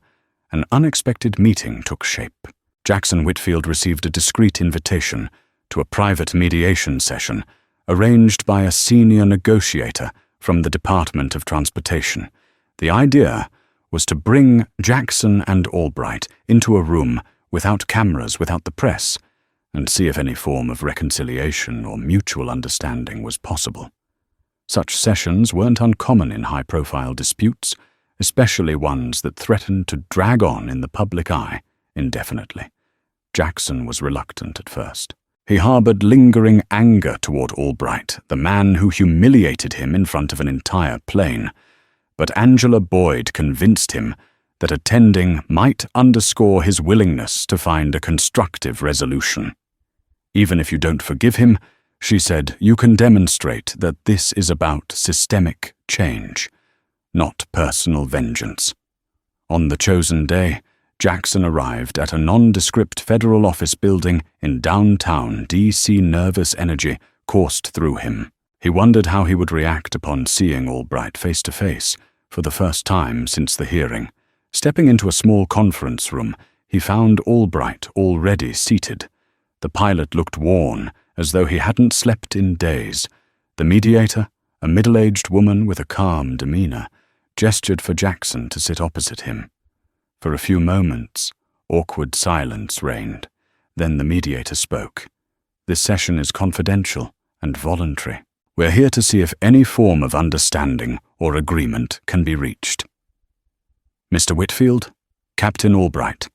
an unexpected meeting took shape. Jackson Whitfield received a discreet invitation to a private mediation session arranged by a senior negotiator from the Department of Transportation. The idea was to bring Jackson and Albright into a room without cameras, without the press, and see if any form of reconciliation or mutual understanding was possible. Such sessions weren't uncommon in high-profile disputes, especially ones that threatened to drag on in the public eye indefinitely. Jackson was reluctant at first. He harbored lingering anger toward Albright, the man who humiliated him in front of an entire plane. But Angela Boyd convinced him that attending might underscore his willingness to find a constructive resolution. Even if you don't forgive him, she said, you can demonstrate that this is about systemic change, not personal vengeance. On the chosen day, Jackson arrived at a nondescript federal office building in downtown D.C. Nervous energy coursed through him. He wondered how he would react upon seeing Albright face to face for the first time since the hearing. Stepping into a small conference room, he found Albright already seated. The pilot looked worn, as though he hadn't slept in days. The mediator, a middle-aged woman with a calm demeanor, gestured for Jackson to sit opposite him. For a few moments, awkward silence reigned. Then the mediator spoke. This session is confidential and voluntary. We're here to see if any form of understanding or agreement can be reached. Mr. Whitfield, Captain Albright,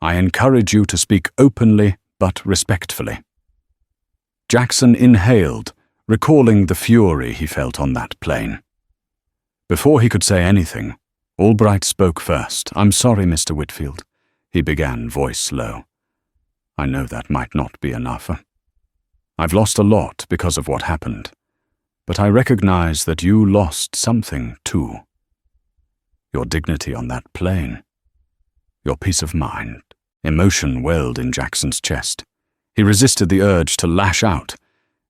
I encourage you to speak openly but respectfully. Jackson inhaled, recalling the fury he felt on that plane. Before he could say anything, Albright spoke first. I'm sorry, Mr. Whitfield, he began, voice low. I know that might not be enough. I've lost a lot because of what happened, but I recognize that you lost something too. Your dignity on that plane, your peace of mind. Emotion welled in Jackson's chest. He resisted the urge to lash out.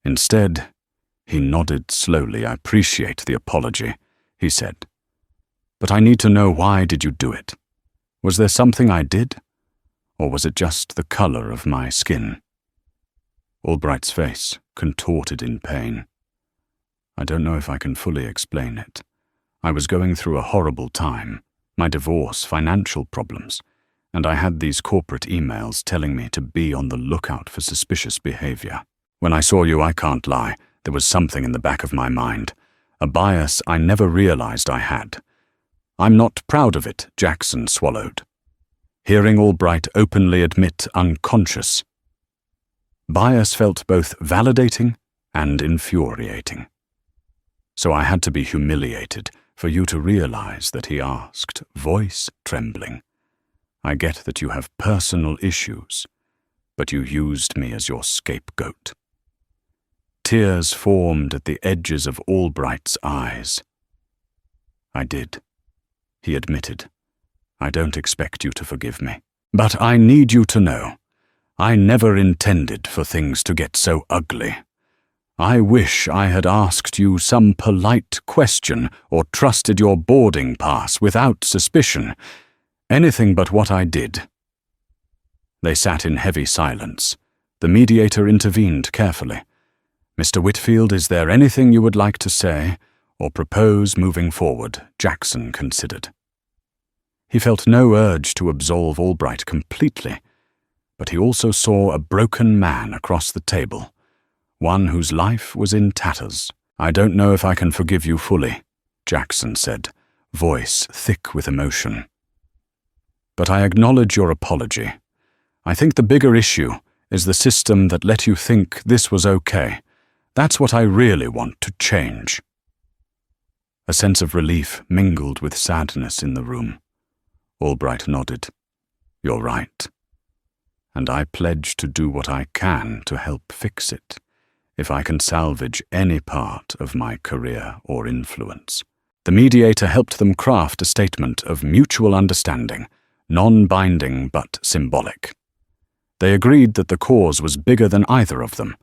Instead, he nodded slowly. I appreciate the apology, he said. But I need to know, why did you do it? Was there something I did? Or was it just the color of my skin? Albright's face contorted in pain. I don't know if I can fully explain it. I was going through a horrible time, my divorce, financial problems, and I had these corporate emails telling me to be on the lookout for suspicious behavior. When I saw you, I can't lie, there was something in the back of my mind, a bias I never realized I had. I'm not proud of it, Jackson swallowed. Hearing Albright openly admit unconscious, bias felt both validating and infuriating. So I had to be humiliated for you to realize that, he asked, voice trembling. I get that you have personal issues, but you used me as your scapegoat. Tears formed at the edges of Albright's eyes. I did, he admitted. I don't expect you to forgive me. But I need you to know, I never intended for things to get so ugly. I wish I had asked you some polite question or trusted your boarding pass without suspicion. Anything but what I did. They sat in heavy silence. The mediator intervened carefully. Mr. Whitfield, is there anything you would like to say or propose moving forward? Jackson considered. He felt no urge to absolve Albright completely, but he also saw a broken man across the table, one whose life was in tatters. I don't know if I can forgive you fully, Jackson said, voice thick with emotion. But I acknowledge your apology. I think the bigger issue is the system that let you think this was okay. That's what I really want to change. A sense of relief mingled with sadness in the room. Albright nodded. You're right. And I pledge to do what I can to help fix it, if I can salvage any part of my career or influence. The mediator helped them craft a statement of mutual understanding, non-binding but symbolic. They agreed that the cause was bigger than either of them.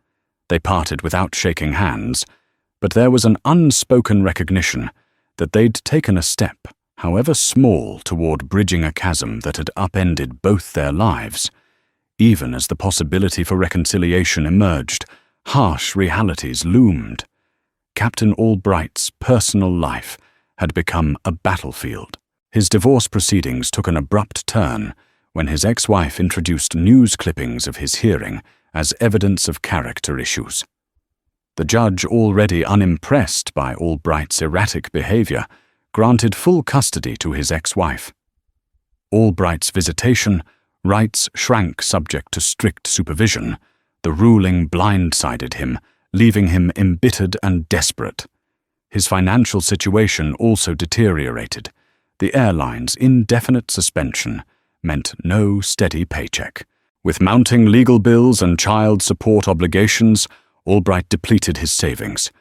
They parted without shaking hands, but there was an unspoken recognition that they'd taken a step, however small, toward bridging a chasm that had upended both their lives. Even as the possibility for reconciliation emerged, harsh realities loomed. Captain Albright's personal life had become a battlefield. His divorce proceedings took an abrupt turn when his ex-wife introduced news clippings of his hearing as evidence of character issues. The judge, already unimpressed by Albright's erratic behavior, granted full custody to his ex-wife. Albright's visitation rights shrank subject to strict supervision. The ruling blindsided him, leaving him embittered and desperate. His financial situation also deteriorated. The airline's indefinite suspension meant no steady paycheck. With mounting legal bills and child support obligations, Albright depleted his savings.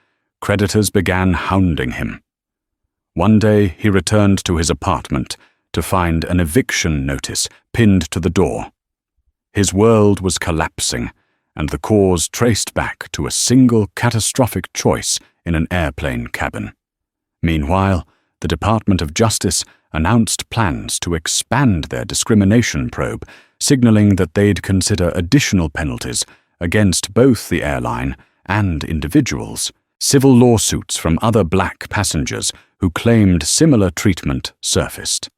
Creditors began hounding him. One day he returned to his apartment to find an eviction notice pinned to the door. His world was collapsing, and the cause traced back to a single catastrophic choice in an airplane cabin. Meanwhile, the Department of Justice announced plans to expand their discrimination probe, signaling that they'd consider additional penalties against both the airline and individuals. Civil lawsuits from other black passengers who claimed similar treatment surfaced.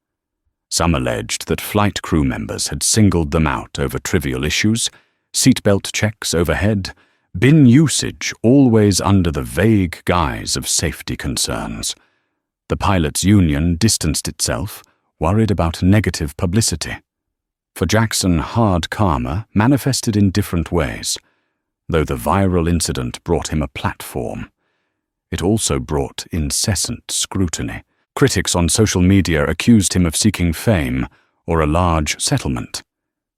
Some alleged that flight crew members had singled them out over trivial issues: seatbelt checks overhead, bin usage always under the vague guise of safety concerns. The pilots' union distanced itself, worried about negative publicity. For Jackson, hard karma manifested in different ways. Though the viral incident brought him a platform, it also brought incessant scrutiny. Critics on social media accused him of seeking fame or a large settlement.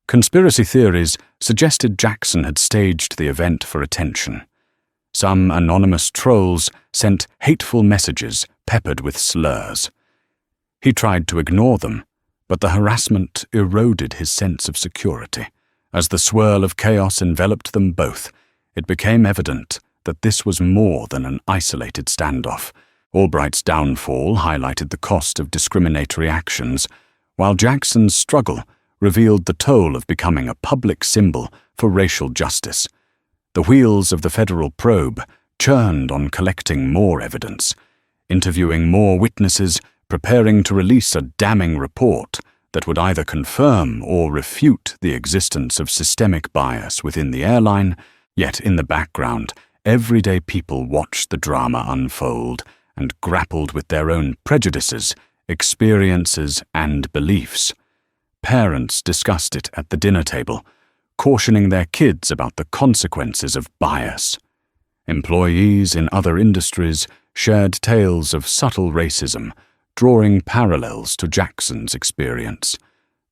Conspiracy theories suggested Jackson had staged the event for attention. Some anonymous trolls sent hateful messages peppered with slurs. He tried to ignore them, but the harassment eroded his sense of security. As the swirl of chaos enveloped them both, it became evident that this was more than an isolated standoff. Albright's downfall highlighted the cost of discriminatory actions, while Jackson's struggle revealed the toll of becoming a public symbol for racial justice. The wheels of the federal probe churned on collecting more evidence, interviewing more witnesses, preparing to release a damning report that would either confirm or refute the existence of systemic bias within the airline. Yet in the background, everyday people watched the drama unfold and grappled with their own prejudices, experiences, and beliefs. Parents discussed it at the dinner table, cautioning their kids about the consequences of bias. Employees in other industries shared tales of subtle racism, drawing parallels to Jackson's experience.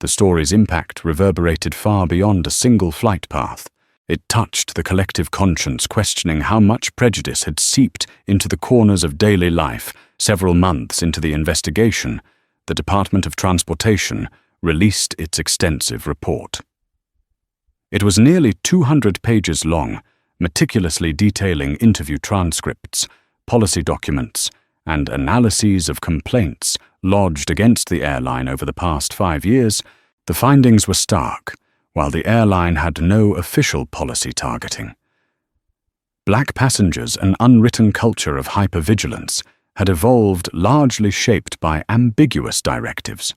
The story's impact reverberated far beyond a single flight path. It touched the collective conscience, questioning how much prejudice had seeped into the corners of daily life. Several months into the investigation, the Department of Transportation released its extensive report. It was nearly 200 pages long, meticulously detailing interview transcripts, policy documents, and analyses of complaints lodged against the airline over the past 5 years. The findings were stark. While the airline had no official policy targeting, black passengers, an unwritten culture of hypervigilance, had evolved largely shaped by ambiguous directives.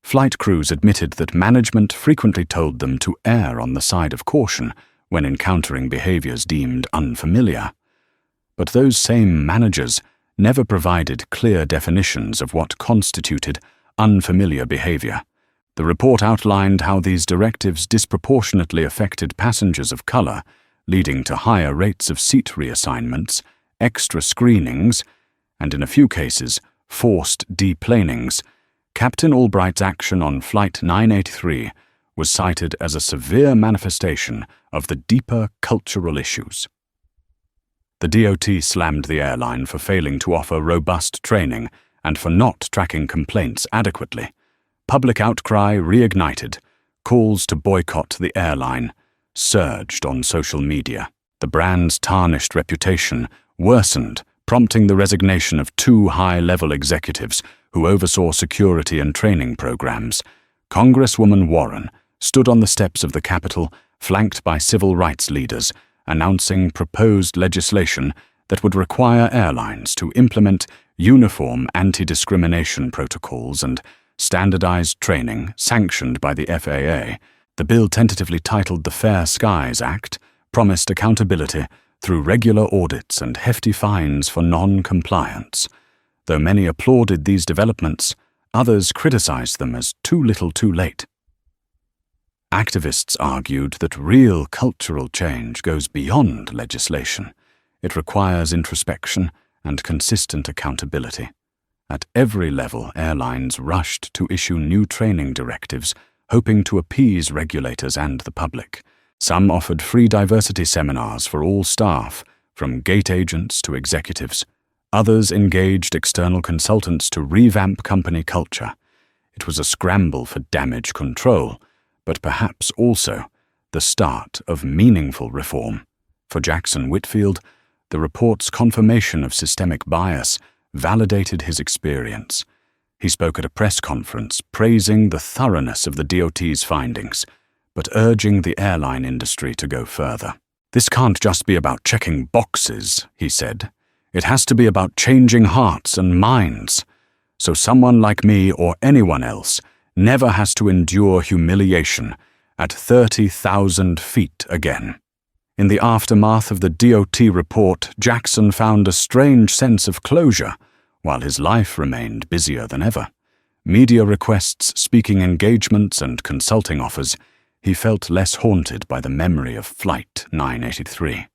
Flight crews admitted that management frequently told them to err on the side of caution when encountering behaviors deemed unfamiliar. But those same managers never provided clear definitions of what constituted unfamiliar behavior. The report outlined how these directives disproportionately affected passengers of color, leading to higher rates of seat reassignments, extra screenings, and in a few cases, forced deplanings. Captain Albright's action on Flight 983 was cited as a severe manifestation of the deeper cultural issues. The DOT slammed the airline for failing to offer robust training and for not tracking complaints adequately. public outcry reignited. Calls to boycott the airline surged on social media. The brand's tarnished reputation worsened, prompting the resignation of 2 high-level executives who oversaw security and training programs. Congresswoman Warren stood on the steps of the Capitol, flanked by civil rights leaders, announcing proposed legislation that would require airlines to implement uniform anti-discrimination protocols and standardized training sanctioned by the FAA. The bill, tentatively titled the Fair Skies Act, promised accountability through regular audits and hefty fines for non-compliance. Though many applauded these developments, others criticized them as too little too late. Activists argued that real cultural change goes beyond legislation. It requires introspection and consistent accountability. At every level, airlines rushed to issue new training directives, hoping to appease regulators and the public. Some offered free diversity seminars for all staff, from gate agents to executives. Others engaged external consultants to revamp company culture. It was a scramble for damage control, but perhaps also the start of meaningful reform. For Jackson Whitfield, the report's confirmation of systemic bias validated his experience. He spoke at a press conference praising the thoroughness of the DOT's findings, but urging the airline industry to go further. "This can't just be about checking boxes," he said. "It has to be about changing hearts and minds, so someone like me or anyone else never has to endure humiliation at 30,000 feet again." In the aftermath of the DOT report, Jackson found a strange sense of closure, while his life remained busier than ever. Media requests, speaking engagements, and consulting offers, he felt less haunted by the memory of Flight 983.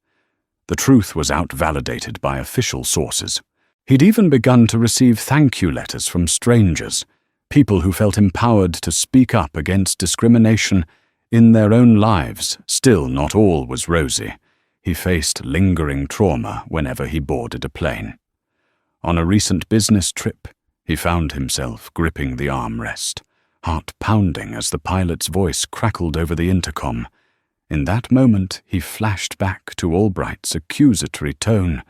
The truth was out-validated by official sources. He'd even begun to receive thank-you letters from strangers, people who felt empowered to speak up against discrimination in their own lives. Still, not all was rosy. He faced lingering trauma whenever he boarded a plane. On a recent business trip, he found himself gripping the armrest, heart pounding as the pilot's voice crackled over the intercom. In that moment, he flashed back to Albright's accusatory tone.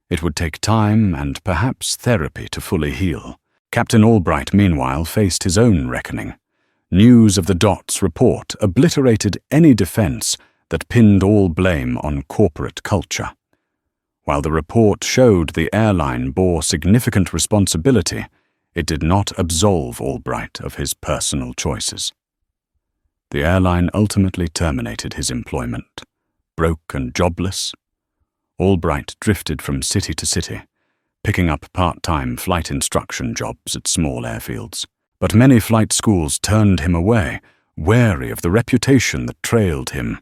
It would take time and perhaps therapy to fully heal. Captain Albright, meanwhile, faced his own reckoning. News of the DOT's report obliterated any defense that pinned all blame on corporate culture. While the report showed the airline bore significant responsibility, it did not absolve Albright of his personal choices. The airline ultimately terminated his employment. Broke and jobless, Albright drifted from city to city, picking up part-time flight instruction jobs at small airfields. But many flight schools turned him away, wary of the reputation that trailed him.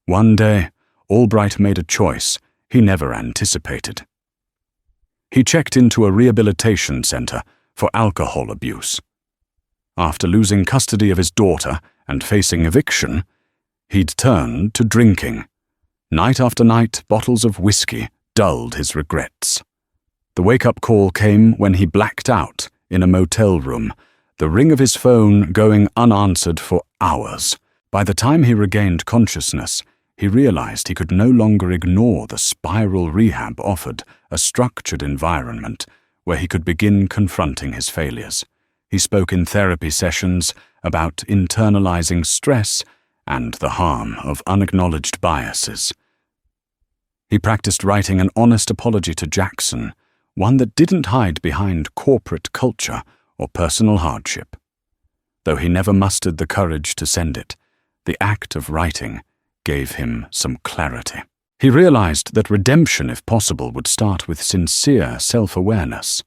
One day, Albright made a choice he never anticipated. He checked into a rehabilitation center for alcohol abuse. After losing custody of his daughter and facing eviction, he'd turned to drinking. Night after night, bottles of whiskey dulled his regrets. The wake-up call came when he blacked out in a motel room, the ring of his phone going unanswered for hours. By the time he regained consciousness, he realized he could no longer ignore the spiral rehab offered, a structured environment where he could begin confronting his failures. He spoke in therapy sessions about internalizing stress and the harm of unacknowledged biases. He practiced writing an honest apology to Jackson, one that didn't hide behind corporate culture or personal hardship. Though he never mustered the courage to send it, the act of writing gave him some clarity. He realized that redemption, if possible, would start with sincere self-awareness.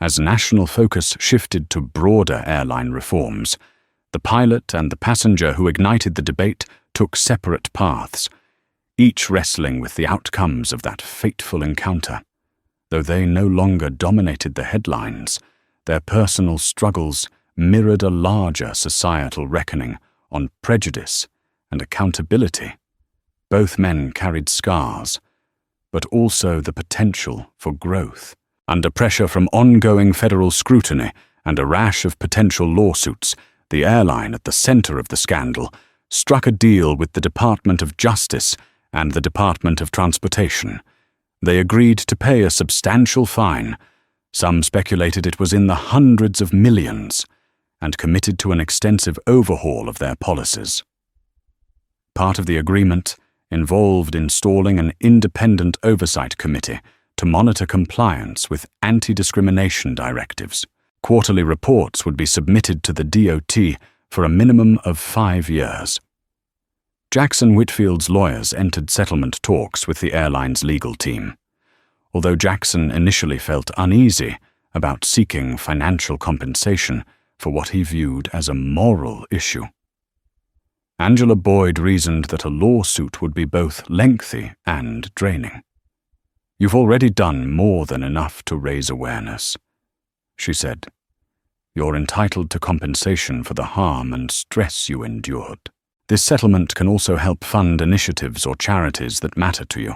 As national focus shifted to broader airline reforms, the pilot and the passenger who ignited the debate took separate paths, each wrestling with the outcomes of that fateful encounter. Though they no longer dominated the headlines, their personal struggles mirrored a larger societal reckoning on prejudice and accountability. Both men carried scars, but also the potential for growth. Under pressure from ongoing federal scrutiny and a rash of potential lawsuits, the airline at the center of the scandal struck a deal with the Department of Justice and the Department of Transportation. They agreed to pay a substantial fine. Some speculated it was in the hundreds of millions, and committed to an extensive overhaul of their policies. Part of the agreement involved installing an independent oversight committee to monitor compliance with anti-discrimination directives. Quarterly reports would be submitted to the DOT for a minimum of 5 years. Jackson Whitfield's lawyers entered settlement talks with the airline's legal team, although Jackson initially felt uneasy about seeking financial compensation for what he viewed as a moral issue. Angela Boyd reasoned that a lawsuit would be both lengthy and draining. "You've already done more than enough to raise awareness," she said. "You're entitled to compensation for the harm and stress you endured. This settlement can also help fund initiatives or charities that matter to you."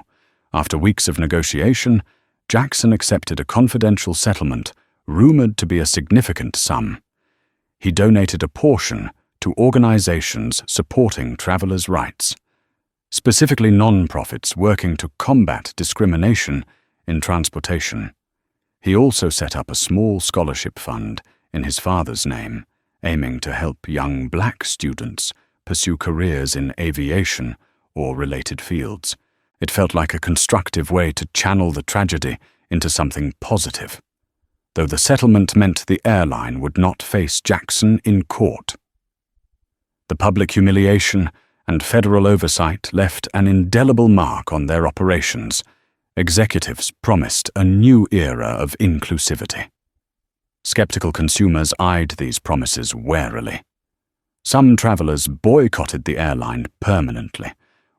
After weeks of negotiation, Jackson accepted a confidential settlement rumored to be a significant sum. He donated a portion to organizations supporting travelers' rights, specifically non-profits working to combat discrimination in transportation. He also set up a small scholarship fund in his father's name, aiming to help young black students pursue careers in aviation or related fields. It felt like a constructive way to channel the tragedy into something positive, though the settlement meant the airline would not face Jackson in court. The public humiliation and federal oversight left an indelible mark on their operations. Executives promised a new era of inclusivity. Skeptical consumers eyed these promises warily. Some travelers boycotted the airline permanently,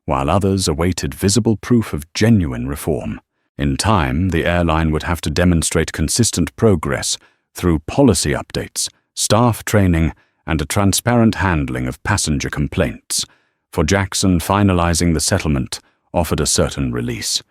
while others awaited visible proof of genuine reform. In time, the airline would have to demonstrate consistent progress through policy updates, staff training, and a transparent handling of passenger complaints. For Jackson, finalizing the settlement offered a certain release.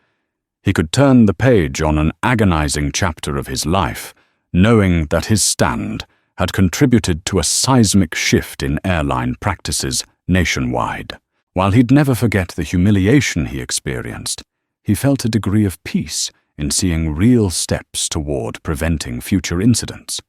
He could turn the page on an agonizing chapter of his life, knowing that his stand had contributed to a seismic shift in airline practices nationwide. While he'd never forget the humiliation he experienced, he felt a degree of peace in seeing real steps toward preventing future incidents.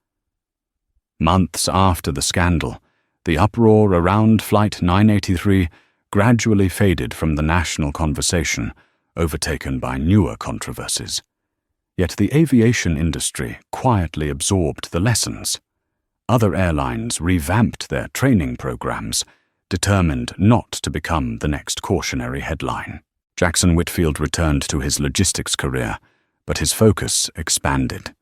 Months after the scandal, the uproar around Flight 983 gradually faded from the national conversation, overtaken by newer controversies. Yet the aviation industry quietly absorbed the lessons. Other airlines revamped their training programs, determined not to become the next cautionary headline. Jackson Whitfield returned to his logistics career, but his focus expanded.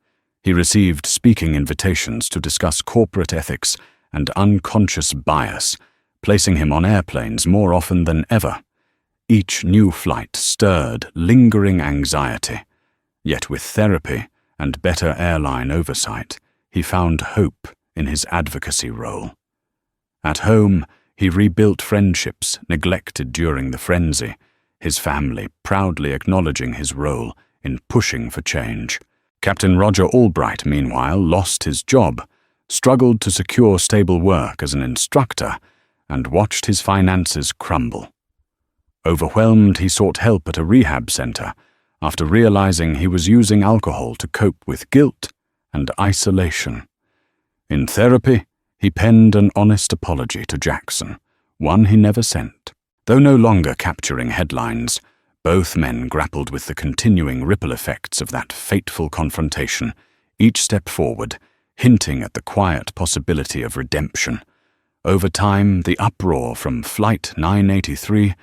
He received speaking invitations to discuss corporate ethics and unconscious bias, placing him on airplanes more often than ever. Each new flight stirred lingering anxiety, yet with therapy and better airline oversight, he found hope in his advocacy role. At home, he rebuilt friendships neglected during the frenzy, his family proudly acknowledging his role in pushing for change. Captain Roger Albright, meanwhile, lost his job, struggled to secure stable work as an instructor, and watched his finances crumble. Overwhelmed, he sought help at a rehab center after realizing he was using alcohol to cope with guilt and isolation. In therapy, he penned an honest apology to Jackson, one he never sent. Though no longer capturing headlines, both men grappled with the continuing ripple effects of that fateful confrontation, each step forward, hinting at the quiet possibility of redemption. Over time, the uproar from Flight 983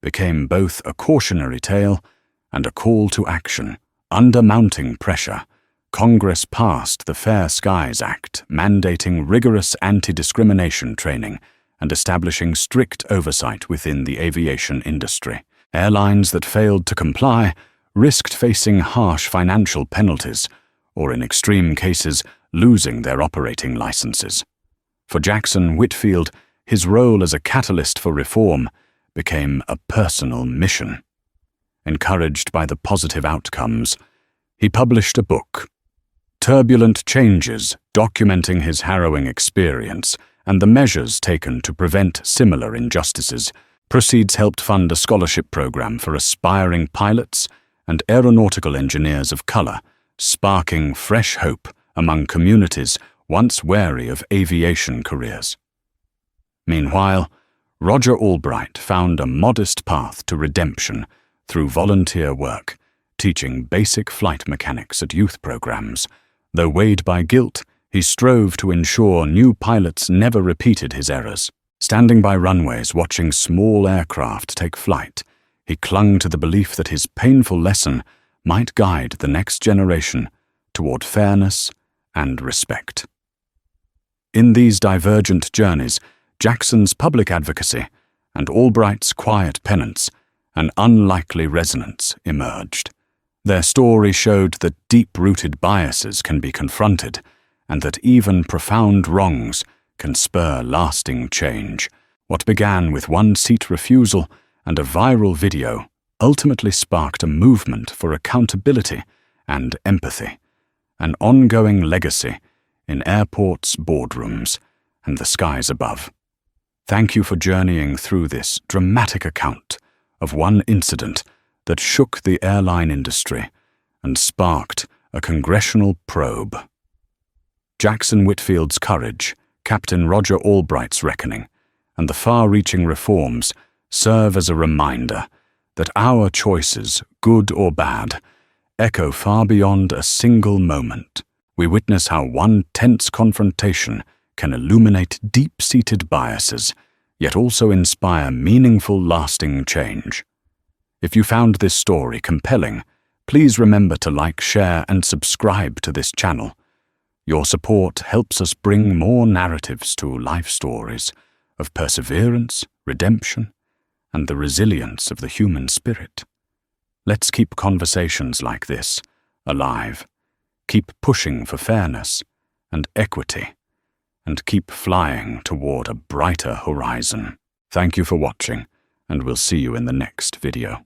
became both a cautionary tale and a call to action. Under mounting pressure, Congress passed the Fair Skies Act, mandating rigorous anti-discrimination training and establishing strict oversight within the aviation industry. Airlines that failed to comply risked facing harsh financial penalties, or in extreme cases, losing their operating licenses. For Jackson Whitfield, his role as a catalyst for reform became a personal mission. Encouraged by the positive outcomes, he published a book, Turbulent Changes, documenting his harrowing experience and the measures taken to prevent similar injustices. Proceeds helped fund a scholarship program for aspiring pilots and aeronautical engineers of color, sparking fresh hope among communities once wary of aviation careers. Meanwhile, Roger Albright found a modest path to redemption through volunteer work, teaching basic flight mechanics at youth programs. Though weighed by guilt, he strove to ensure new pilots never repeated his errors. Standing by runways watching small aircraft take flight, he clung to the belief that his painful lesson might guide the next generation toward fairness and respect. In these divergent journeys, Jackson's public advocacy and Albright's quiet penance, an unlikely resonance emerged. Their story showed that deep-rooted biases can be confronted, and that even profound wrongs can spur lasting change. What began with one seat refusal and a viral video ultimately sparked a movement for accountability and empathy, an ongoing legacy in airports, boardrooms, and the skies above. Thank you for journeying through this dramatic account of one incident that shook the airline industry and sparked a congressional probe. Jackson Whitfield's courage, Captain Roger Albright's reckoning, and the far-reaching reforms serve as a reminder that our choices, good or bad, echo far beyond a single moment. We witness how one tense confrontation can illuminate deep-seated biases, yet also inspire meaningful, lasting change. If you found this story compelling, please remember to like, share, and subscribe to this channel. Your support helps us bring more narratives to life stories of perseverance, redemption, and the resilience of the human spirit. Let's keep conversations like this alive, keep pushing for fairness and equity, and keep flying toward a brighter horizon. Thank you for watching, and we'll see you in the next video.